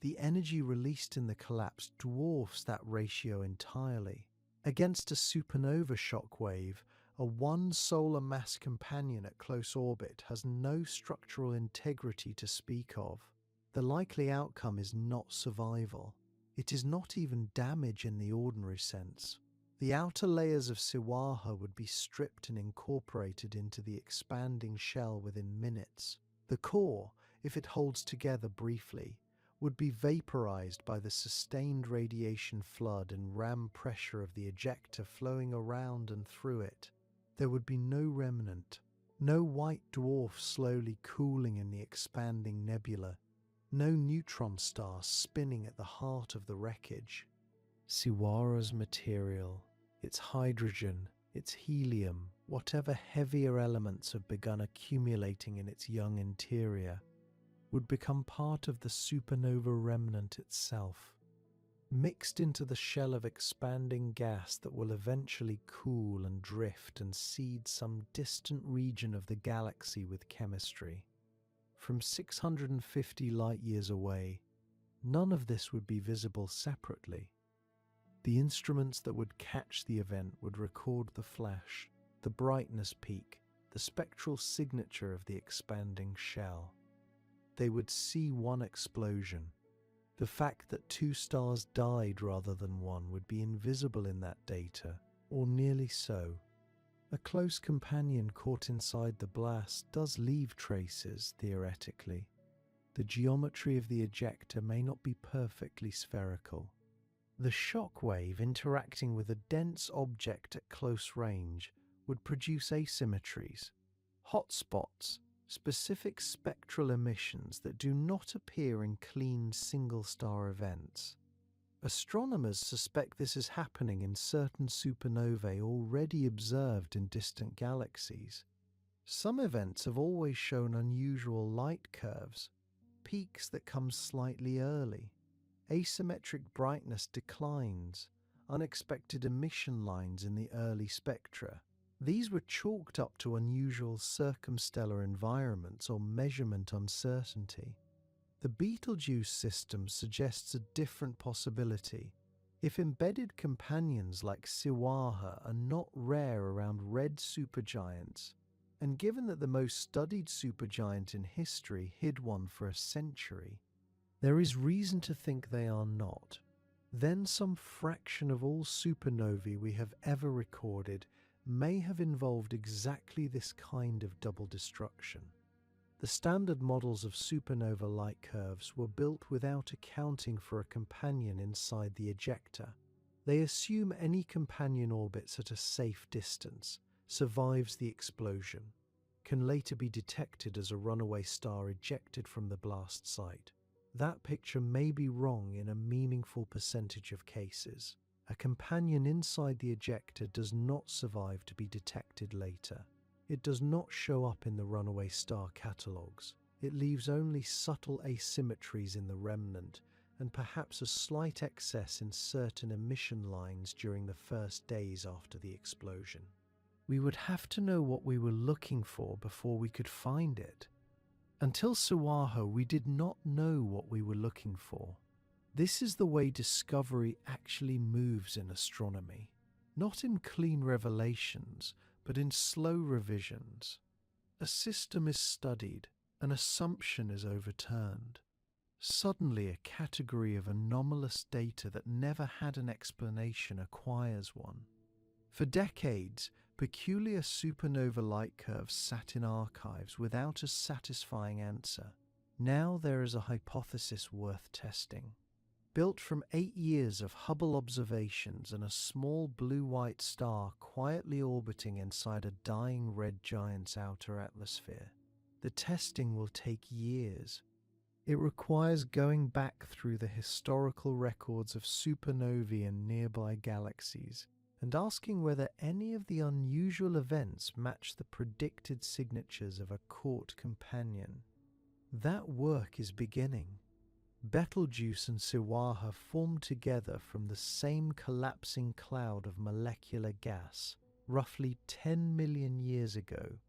The energy released in the collapse dwarfs that ratio entirely. Against a supernova shock wave, a one solar mass companion at close orbit has no structural integrity to speak of. The likely outcome is not survival. It is not even damage in the ordinary sense. The outer layers of Siwarha would be stripped and incorporated into the expanding shell within minutes. The core, if it holds together briefly, would be vaporized by the sustained radiation flood and ram pressure of the ejector flowing around and through it. There would be no remnant, no white dwarf slowly cooling in the expanding nebula, no neutron star spinning at the heart of the wreckage. Siwarha's material, its hydrogen, its helium, whatever heavier elements have begun accumulating in its young interior, would become part of the supernova remnant itself, mixed into the shell of expanding gas that will eventually cool and drift and seed some distant region of the galaxy with chemistry. From 650 light-years away, none of this would be visible separately. The instruments that would catch the event would record the flash, the brightness peak, the spectral signature of the expanding shell. They would see one explosion. The fact that two stars died rather than one would be invisible in that data, or nearly so. A close companion caught inside the blast does leave traces, theoretically. The geometry of the ejector may not be perfectly spherical. The shock wave interacting with a dense object at close range would produce asymmetries, hotspots, specific spectral emissions that do not appear in clean single-star events. Astronomers suspect this is happening in certain supernovae already observed in distant galaxies. Some events have always shown unusual light curves, peaks that come slightly early, asymmetric brightness declines, unexpected emission lines in the early spectra. These were chalked up to unusual circumstellar environments or measurement uncertainty. The Betelgeuse system suggests a different possibility. If embedded companions like Siwarha are not rare around red supergiants, and given that the most studied supergiant in history hid one for a century, there is reason to think they are not. Then some fraction of all supernovae we have ever recorded may have involved exactly this kind of double destruction. The standard models of supernova light curves were built without accounting for a companion inside the ejector. They assume any companion orbits at a safe distance, survives the explosion, can later be detected as a runaway star ejected from the blast site. That picture may be wrong in a meaningful percentage of cases. A companion inside the ejector does not survive to be detected later. It does not show up in the runaway star catalogues. It leaves only subtle asymmetries in the remnant and perhaps a slight excess in certain emission lines during the first days after the explosion. We would have to know what we were looking for before we could find it. Until Siwarha, we did not know what we were looking for. This is the way discovery actually moves in astronomy. Not in clean revelations, but in slow revisions. A system is studied, an assumption is overturned. Suddenly a category of anomalous data that never had an explanation acquires one. For decades, peculiar supernova light curves sat in archives without a satisfying answer. Now there is a hypothesis worth testing. Built from 8 years of Hubble observations and a small blue-white star quietly orbiting inside a dying red giant's outer atmosphere. The testing will take years. It requires going back through the historical records of supernovae and nearby galaxies and asking whether any of the unusual events match the predicted signatures of a caught companion. That work is beginning. Betelgeuse and Siwarha formed together from the same collapsing cloud of molecular gas roughly 10 million years ago.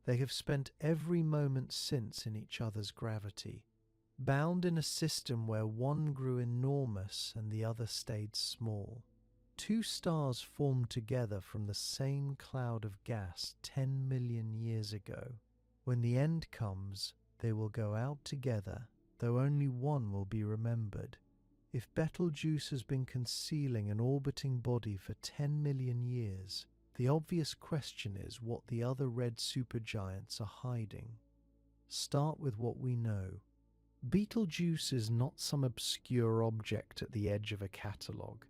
They have spent every moment since in each other's gravity, bound in a system where one grew enormous and the other stayed small. Two stars formed together from the same cloud of gas 10 million years ago. When the end comes, they will go out together, though only one will be remembered. If Betelgeuse has been concealing an orbiting body for 10 million years, the obvious question is what the other red supergiants are hiding. Start with what we know. Betelgeuse is not some obscure object at the edge of a catalogue.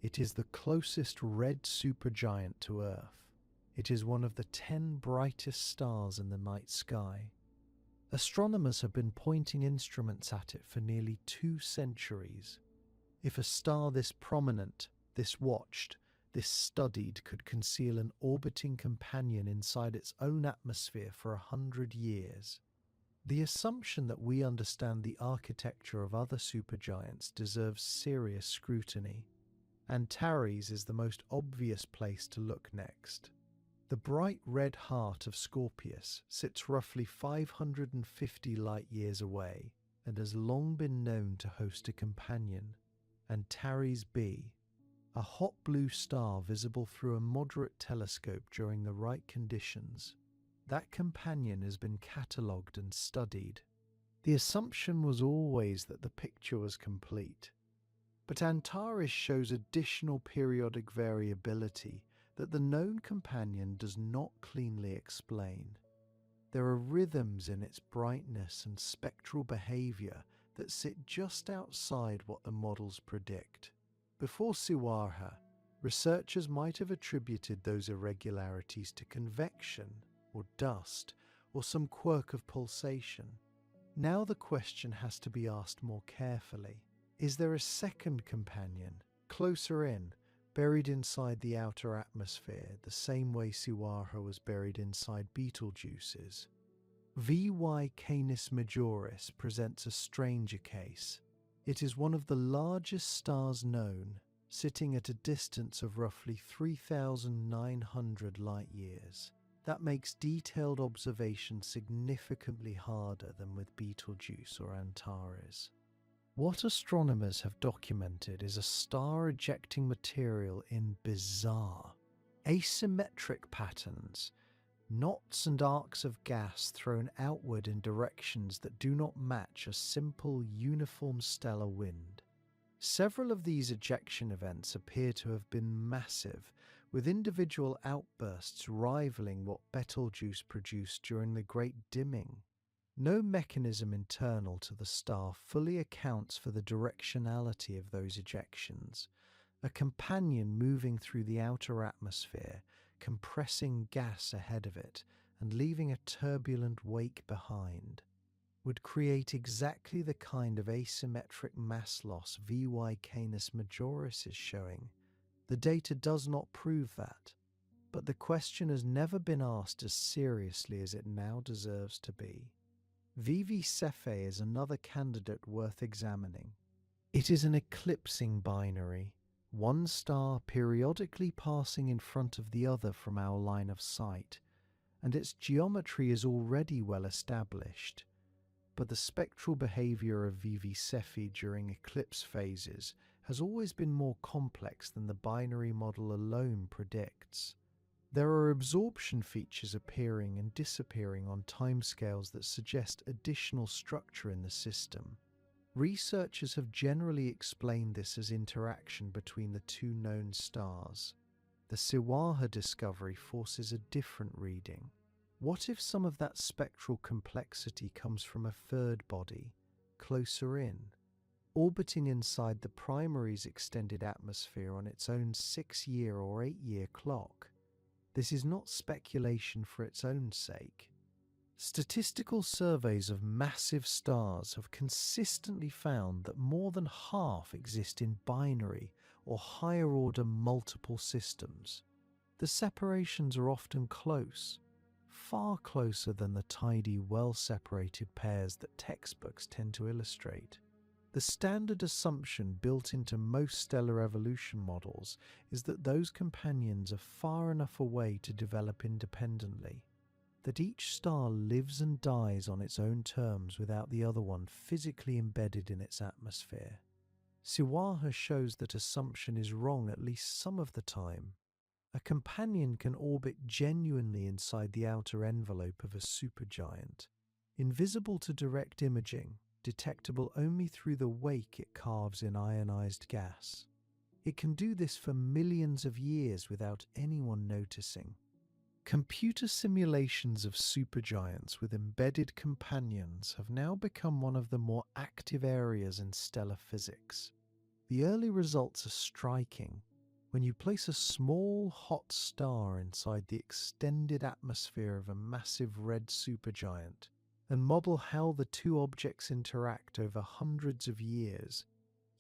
It is the closest red supergiant to Earth. It is one of the 10 brightest stars in the night sky. Astronomers have been pointing instruments at it for nearly 2 centuries. If a star this prominent, this watched, this studied could conceal an orbiting companion inside its own atmosphere for 100 years, the assumption that we understand the architecture of other supergiants deserves serious scrutiny. Antares is the most obvious place to look next. The bright red heart of Scorpius sits roughly 550 light-years away and has long been known to host a companion, Antares B, a hot blue star visible through a moderate telescope during the right conditions. That companion has been catalogued and studied. The assumption was always that the picture was complete. But Antares shows additional periodic variability that the known companion does not cleanly explain. There are rhythms in its brightness and spectral behavior that sit just outside what the models predict. Before Siwarha, researchers might have attributed those irregularities to convection, or dust, or some quirk of pulsation. Now the question has to be asked more carefully. Is there a second companion, closer in, buried inside the outer atmosphere, the same way Siwarha was buried inside Betelgeuse's? VY Canis Majoris presents a stranger case. It is one of the largest stars known, sitting at a distance of roughly 3,900 light-years. That makes detailed observation significantly harder than with Betelgeuse or Antares. What astronomers have documented is a star ejecting material in bizarre, asymmetric patterns, knots and arcs of gas thrown outward in directions that do not match a simple, uniform stellar wind. Several of these ejection events appear to have been massive, with individual outbursts rivaling what Betelgeuse produced during the Great Dimming. No mechanism internal to the star fully accounts for the directionality of those ejections. A companion moving through the outer atmosphere, compressing gas ahead of it and leaving a turbulent wake behind, would create exactly the kind of asymmetric mass loss VY Canis Majoris is showing. The data does not prove that, but the question has never been asked as seriously as it now deserves to be. VV Cephei is another candidate worth examining. It is an eclipsing binary, one star periodically passing in front of the other from our line of sight, and its geometry is already well established. But the spectral behavior of VV Cephei during eclipse phases has always been more complex than the binary model alone predicts. There are absorption features appearing and disappearing on timescales that suggest additional structure in the system. Researchers have generally explained this as interaction between the two known stars. The Siwarha discovery forces a different reading. What if some of that spectral complexity comes from a third body, closer in, orbiting inside the primary's extended atmosphere on its own 6-year or 8-year clock? This is not speculation for its own sake. Statistical surveys of massive stars have consistently found that more than half exist in binary or higher-order multiple systems. The separations are often close, far closer than the tidy, well-separated pairs that textbooks tend to illustrate. The standard assumption built into most stellar evolution models is that those companions are far enough away to develop independently, that each star lives and dies on its own terms without the other one physically embedded in its atmosphere. Siwarha shows that assumption is wrong at least some of the time. A companion can orbit genuinely inside the outer envelope of a supergiant, invisible to direct imaging, detectable only through the wake it carves in ionized gas. It can do this for millions of years without anyone noticing. Computer simulations of supergiants with embedded companions have now become one of the more active areas in stellar physics. The early results are striking. When you place a small, hot star inside the extended atmosphere of a massive red supergiant and model how the two objects interact over hundreds of years,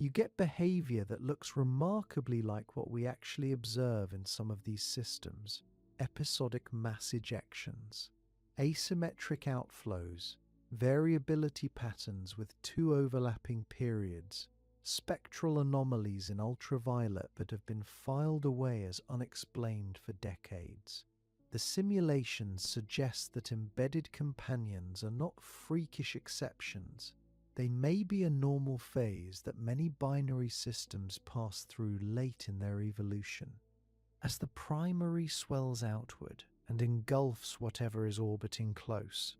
you get behavior that looks remarkably like what we actually observe in some of these systems: episodic mass ejections, asymmetric outflows, variability patterns with two overlapping periods, spectral anomalies in ultraviolet that have been filed away as unexplained for decades. The simulations suggest that embedded companions are not freakish exceptions. They may be a normal phase that many binary systems pass through late in their evolution. As the primary swells outward and engulfs whatever is orbiting close,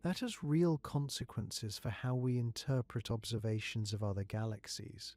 that has real consequences for how we interpret observations of other galaxies.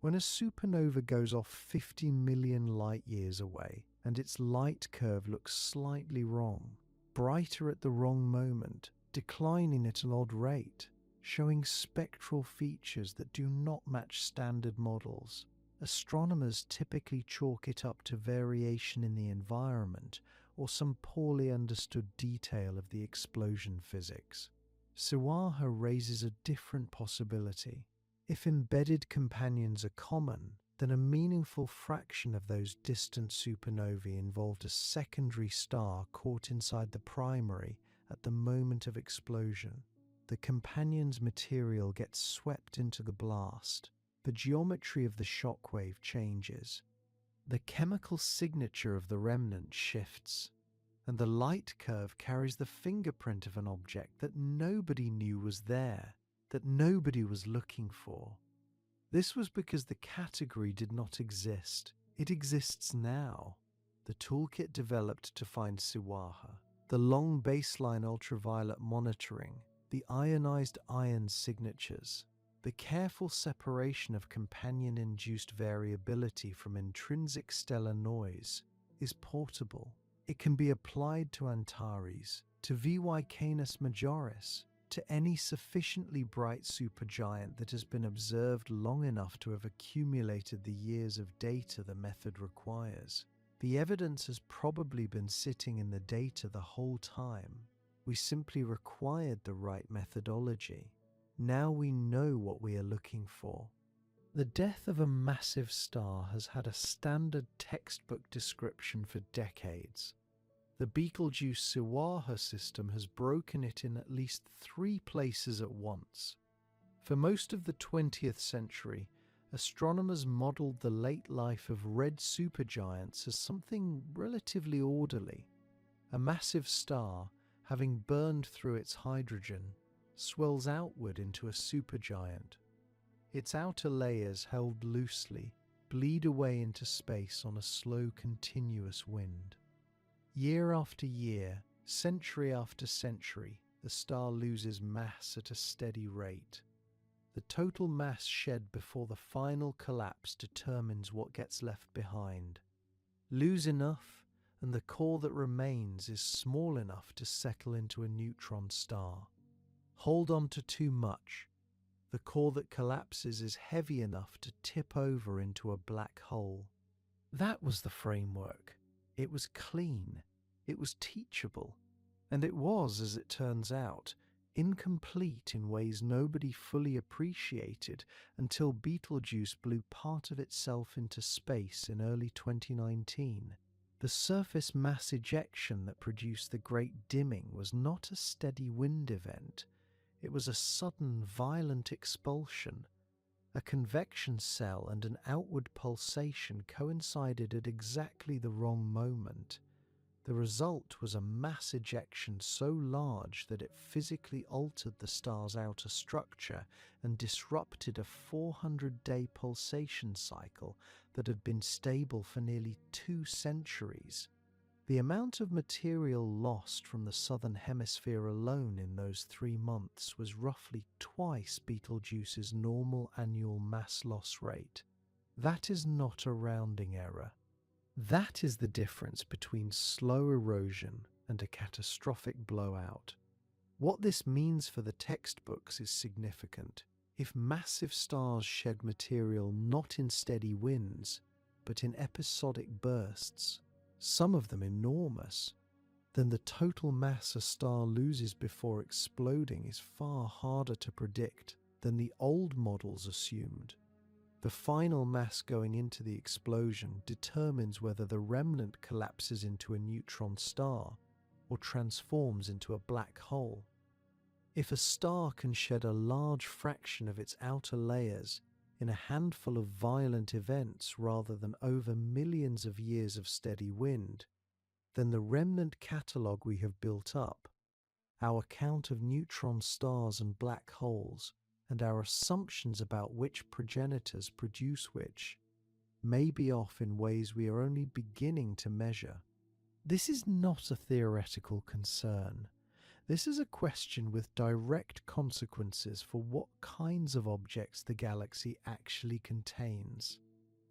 When a supernova goes off 50 million light years away and its light curve looks slightly wrong, brighter at the wrong moment, declining at an odd rate, showing spectral features that do not match standard models, astronomers typically chalk it up to variation in the environment or some poorly understood detail of the explosion physics. Siwarha raises a different possibility. If embedded companions are common, then a meaningful fraction of those distant supernovae involved a secondary star caught inside the primary at the moment of explosion. The companion's material gets swept into the blast. The geometry of the shockwave changes. The chemical signature of the remnant shifts, and the light curve carries the fingerprint of an object that nobody knew was there, that nobody was looking for. This was because the category did not exist. It exists now. The toolkit developed to find Siwarha, the long baseline ultraviolet monitoring, the ionized ion signatures, the careful separation of companion-induced variability from intrinsic stellar noise is portable. It can be applied to Antares, to VY Canis Majoris, to any sufficiently bright supergiant that has been observed long enough to have accumulated the years of data the method requires. The evidence has probably been sitting in the data the whole time. We simply required the right methodology. Now we know what we are looking for. The death of a massive star has had a standard textbook description for decades. The Betelgeuse Siwarha system has broken it in at least 3 places at once. For most of the 20th century, astronomers modeled the late life of red supergiants as something relatively orderly. A massive star, having burned through its hydrogen, swells outward into a supergiant. Its outer layers, held loosely, bleed away into space on a slow, continuous wind. Year after year, century after century, the star loses mass at a steady rate. The total mass shed before the final collapse determines what gets left behind. Lose enough, and the core that remains is small enough to settle into a neutron star. Hold on to too much. The core that collapses is heavy enough to tip over into a black hole. That was the framework. It was clean. It was teachable. And it was, as it turns out, incomplete in ways nobody fully appreciated until Betelgeuse blew part of itself into space in early 2019. The surface mass ejection that produced the Great Dimming was not a steady wind event. It was a sudden, violent expulsion. A convection cell and an outward pulsation coincided at exactly the wrong moment. The result was a mass ejection so large that it physically altered the star's outer structure and disrupted a 400-day pulsation cycle that had been stable for nearly 2 centuries. The amount of material lost from the southern hemisphere alone in those 3 months was roughly twice Betelgeuse's normal annual mass loss rate. That is not a rounding error. That is the difference between slow erosion and a catastrophic blowout. What this means for the textbooks is significant. If massive stars shed material not in steady winds, but in episodic bursts, some of them enormous, then the total mass a star loses before exploding is far harder to predict than the old models assumed. The final mass going into the explosion determines whether the remnant collapses into a neutron star or transforms into a black hole. If a star can shed a large fraction of its outer layers in a handful of violent events rather than over millions of years of steady wind, then the remnant catalogue we have built up, our count of neutron stars and black holes, and our assumptions about which progenitors produce which, may be off in ways we are only beginning to measure. This is not a theoretical concern. This is a question with direct consequences for what kinds of objects the galaxy actually contains.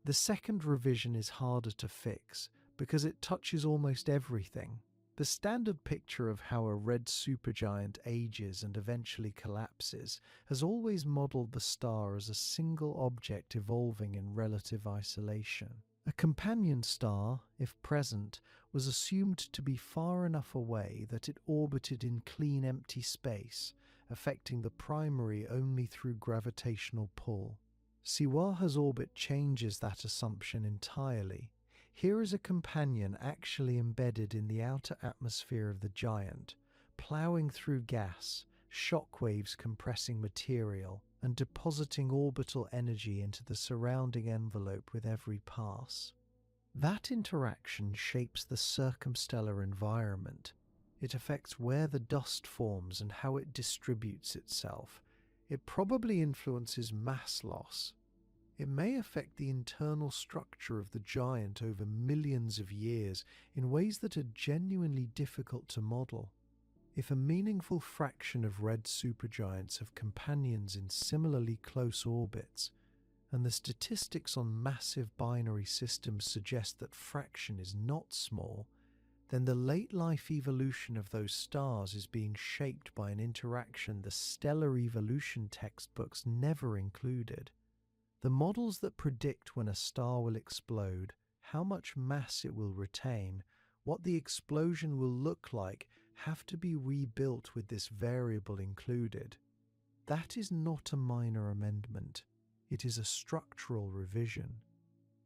The second revision is harder to fix because it touches almost everything. The standard picture of how a red supergiant ages and eventually collapses has always modeled the star as a single object evolving in relative isolation. A companion star, if present, was assumed to be far enough away that it orbited in clean empty space, affecting the primary only through gravitational pull. Siwarha's orbit changes that assumption entirely. Here is a companion actually embedded in the outer atmosphere of the giant, ploughing through gas, shockwaves compressing material, and depositing orbital energy into the surrounding envelope with every pass. That interaction shapes the circumstellar environment. It affects where the dust forms and how it distributes itself. It probably influences mass loss. It may affect the internal structure of the giant over millions of years in ways that are genuinely difficult to model. If a meaningful fraction of red supergiants have companions in similarly close orbits, and the statistics on massive binary systems suggest that fraction is not small, then the late-life evolution of those stars is being shaped by an interaction the stellar evolution textbooks never included. The models that predict when a star will explode, how much mass it will retain, what the explosion will look like, have to be rebuilt with this variable included. That is not a minor amendment. It is a structural revision.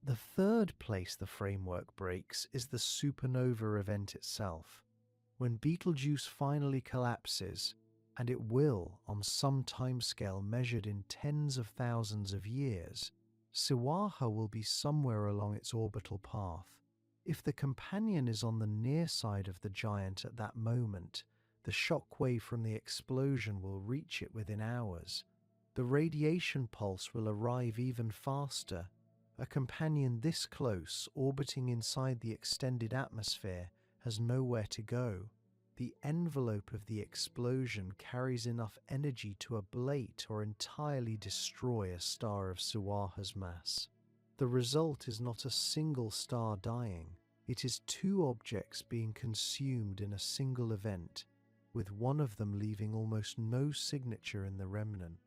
The third place the framework breaks is the supernova event itself. When Betelgeuse finally collapses, and it will on some timescale measured in tens of thousands of years, Siwarha will be somewhere along its orbital path. If the companion is on the near side of the giant at that moment, the shock wave from the explosion will reach it within hours. The radiation pulse will arrive even faster. A companion this close, orbiting inside the extended atmosphere, has nowhere to go. The envelope of the explosion carries enough energy to ablate or entirely destroy a star of Siwarha's mass. The result is not a single star dying. It is 2 objects being consumed in a single event, with one of them leaving almost no signature in the remnant.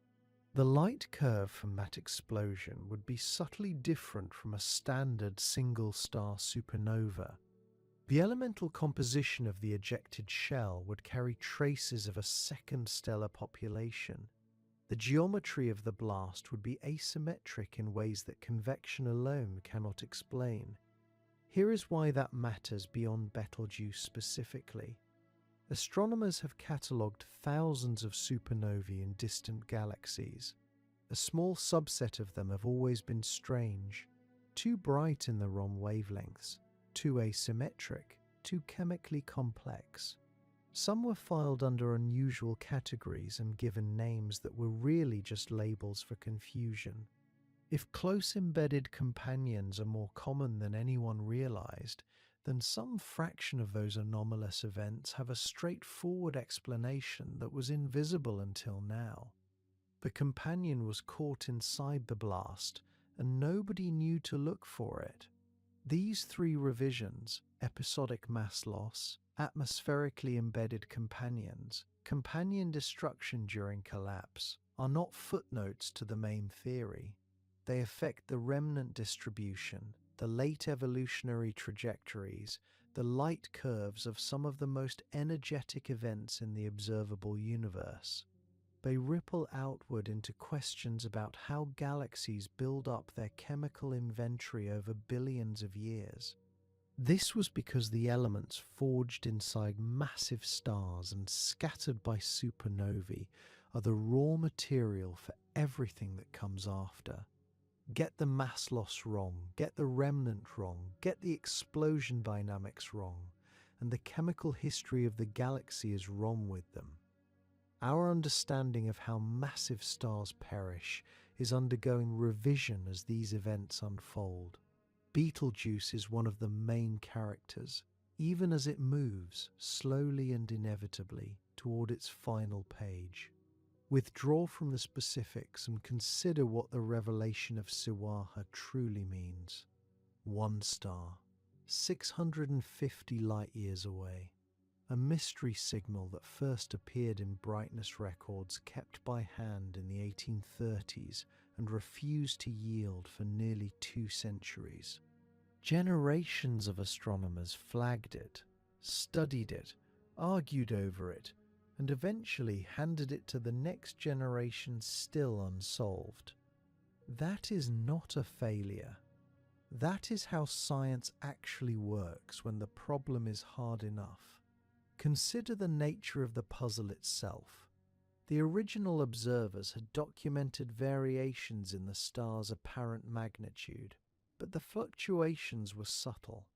The light curve from that explosion would be subtly different from a standard single-star supernova. The elemental composition of the ejected shell would carry traces of a second stellar population. The geometry of the blast would be asymmetric in ways that convection alone cannot explain. Here is why that matters beyond Betelgeuse specifically. Astronomers have catalogued thousands of supernovae in distant galaxies. A small subset of them have always been strange, too bright in the wrong wavelengths, too asymmetric, too chemically complex. Some were filed under unusual categories and given names that were really just labels for confusion. If close embedded companions are more common than anyone realized, then some fraction of those anomalous events have a straightforward explanation that was invisible until now. The companion was caught inside the blast, and nobody knew to look for it. These three revisions, episodic mass loss, atmospherically embedded companions, companion destruction during collapse, are not footnotes to the main theory. They affect the remnant distribution, the late evolutionary trajectories, the light curves of some of the most energetic events in the observable universe. They ripple outward into questions about how galaxies build up their chemical inventory over billions of years. This was because the elements forged inside massive stars and scattered by supernovae are the raw material for everything that comes after. Get the mass loss wrong, get the remnant wrong, get the explosion dynamics wrong, and the chemical history of the galaxy is wrong with them. Our understanding of how massive stars perish is undergoing revision as these events unfold. Betelgeuse is one of the main characters, even as it moves, slowly and inevitably, toward its final page. Withdraw from the specifics and consider what the revelation of Siwarha truly means. One star, 650 light-years away. A mystery signal that first appeared in brightness records kept by hand in the 1830s and refused to yield for nearly 2 centuries. Generations of astronomers flagged it, studied it, argued over it, and eventually handed it to the next generation still unsolved. That is not a failure. That is how science actually works when the problem is hard enough. Consider the nature of the puzzle itself. The original observers had documented variations in the star's apparent magnitude, but the fluctuations were subtle,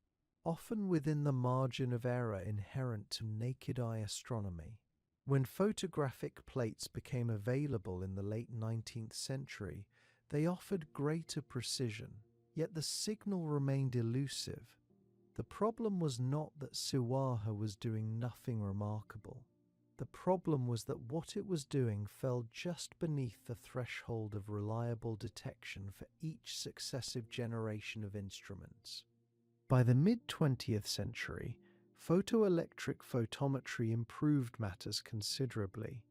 often within the margin of error inherent to naked-eye astronomy. When photographic plates became available in the late 19th century, they offered greater precision, yet the signal remained elusive. The problem was not that Siwarha was doing nothing remarkable. The problem was that what it was doing fell just beneath the threshold of reliable detection for each successive generation of instruments. By the mid-20th century, photoelectric photometry improved matters considerably,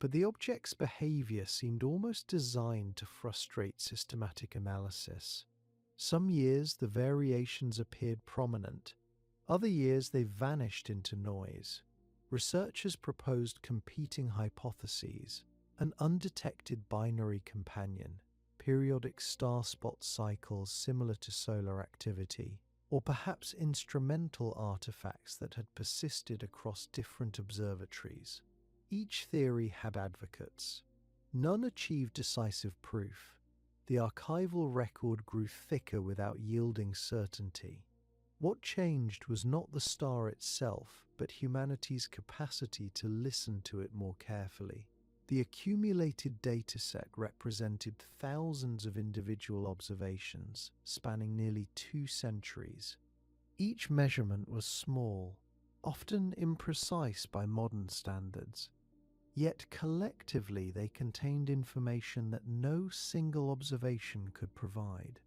but the object's behavior seemed almost designed to frustrate systematic analysis. Some years the variations appeared prominent, other years they vanished into noise. Researchers proposed competing hypotheses: an undetected binary companion, periodic star-spot cycles similar to solar activity, or perhaps instrumental artifacts that had persisted across different observatories. Each theory had advocates. None achieved decisive proof. The archival record grew thicker without yielding certainty. What changed was not the star itself, but humanity's capacity to listen to it more carefully. The accumulated dataset represented thousands of individual observations, spanning nearly 2 centuries. Each measurement was small, often imprecise by modern standards. Yet collectively they contained information that no single observation could provide.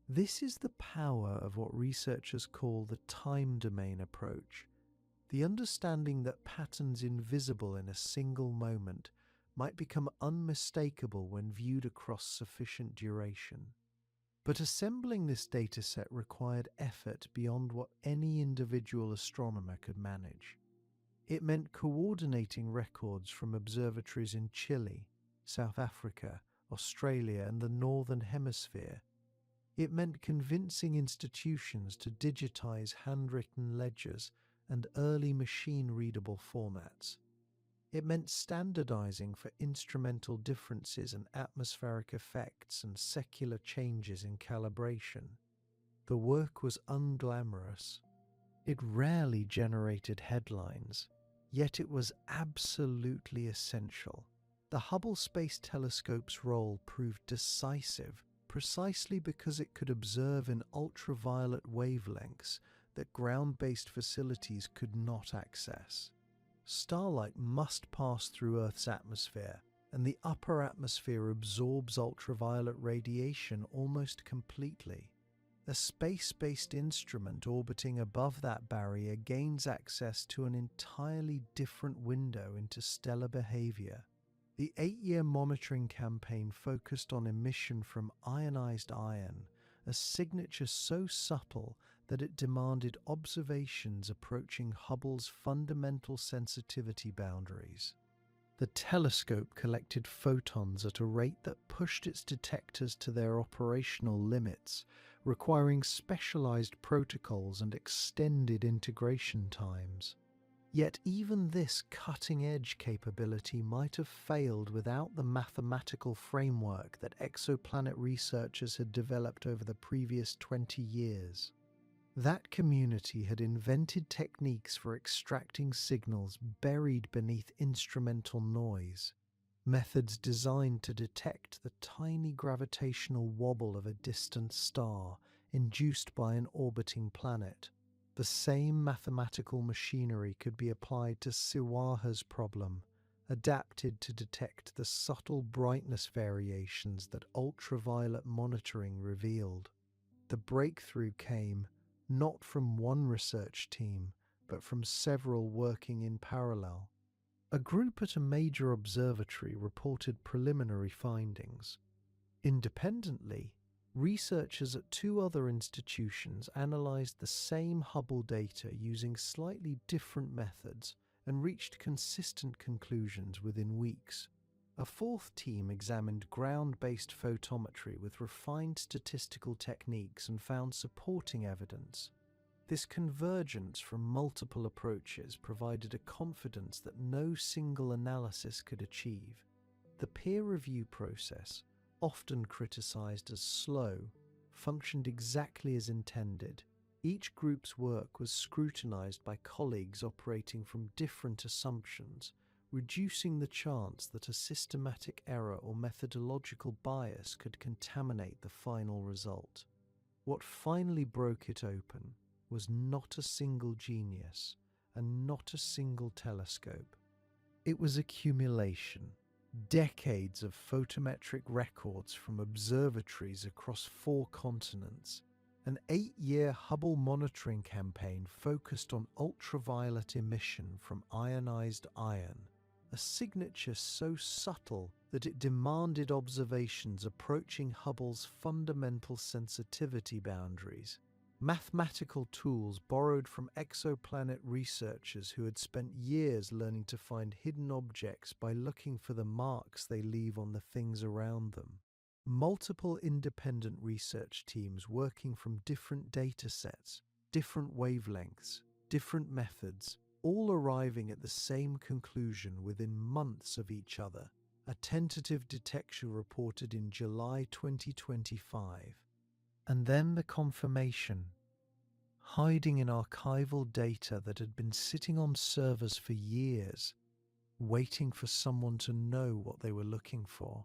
This is the power of what researchers call the time domain approach, the understanding that patterns invisible in a single moment might become unmistakable when viewed across sufficient duration. But assembling this dataset required effort beyond what any individual astronomer could manage. It meant coordinating records from observatories in Chile, South Africa, Australia, and the Northern Hemisphere. It meant convincing institutions to digitize handwritten ledgers and early machine-readable formats. It meant standardizing for instrumental differences and atmospheric effects and secular changes in calibration. The work was unglamorous. It rarely generated headlines, yet it was absolutely essential. The Hubble Space Telescope's role proved decisive precisely because it could observe in ultraviolet wavelengths that ground-based facilities could not access. Starlight must pass through Earth's atmosphere, and the upper atmosphere absorbs ultraviolet radiation almost completely. A space-based instrument orbiting above that barrier gains access to an entirely different window into stellar behavior. The 8-year monitoring campaign focused on emission from ionized iron, a signature so subtle that it demanded observations approaching Hubble's fundamental sensitivity boundaries. The telescope collected photons at a rate that pushed its detectors to their operational limits, requiring specialized protocols and extended integration times. Yet even this cutting-edge capability might have failed without the mathematical framework that exoplanet researchers had developed over the previous 20 years. That community had invented techniques for extracting signals buried beneath instrumental noise, methods designed to detect the tiny gravitational wobble of a distant star induced by an orbiting planet. The same mathematical machinery could be applied to Siwarha's problem, adapted to detect the subtle brightness variations that ultraviolet monitoring revealed. The breakthrough came not from one research team, but from several working in parallel. A group at a major observatory reported preliminary findings. Independently, researchers at 2 other institutions analyzed the same Hubble data using slightly different methods and reached consistent conclusions within weeks. A 4th team examined ground-based photometry with refined statistical techniques and found supporting evidence. This convergence from multiple approaches provided a confidence that no single analysis could achieve. The peer review process, often criticized as slow, functioned exactly as intended. Each group's work was scrutinized by colleagues operating from different assumptions, reducing the chance that a systematic error or methodological bias could contaminate the final result. What finally broke it open was not a single genius and not a single telescope. It was accumulation, decades of photometric records from observatories across 4 continents. An 8-year Hubble monitoring campaign focused on ultraviolet emission from ionized iron, a signature so subtle that it demanded observations approaching Hubble's fundamental sensitivity boundaries. Mathematical tools borrowed from exoplanet researchers who had spent years learning to find hidden objects by looking for the marks they leave on the things around them. Multiple independent research teams working from different data sets, different wavelengths, different methods, all arriving at the same conclusion within months of each other. A tentative detection reported in July 2025. And then the confirmation, hiding in archival data that had been sitting on servers for years, waiting for someone to know what they were looking for.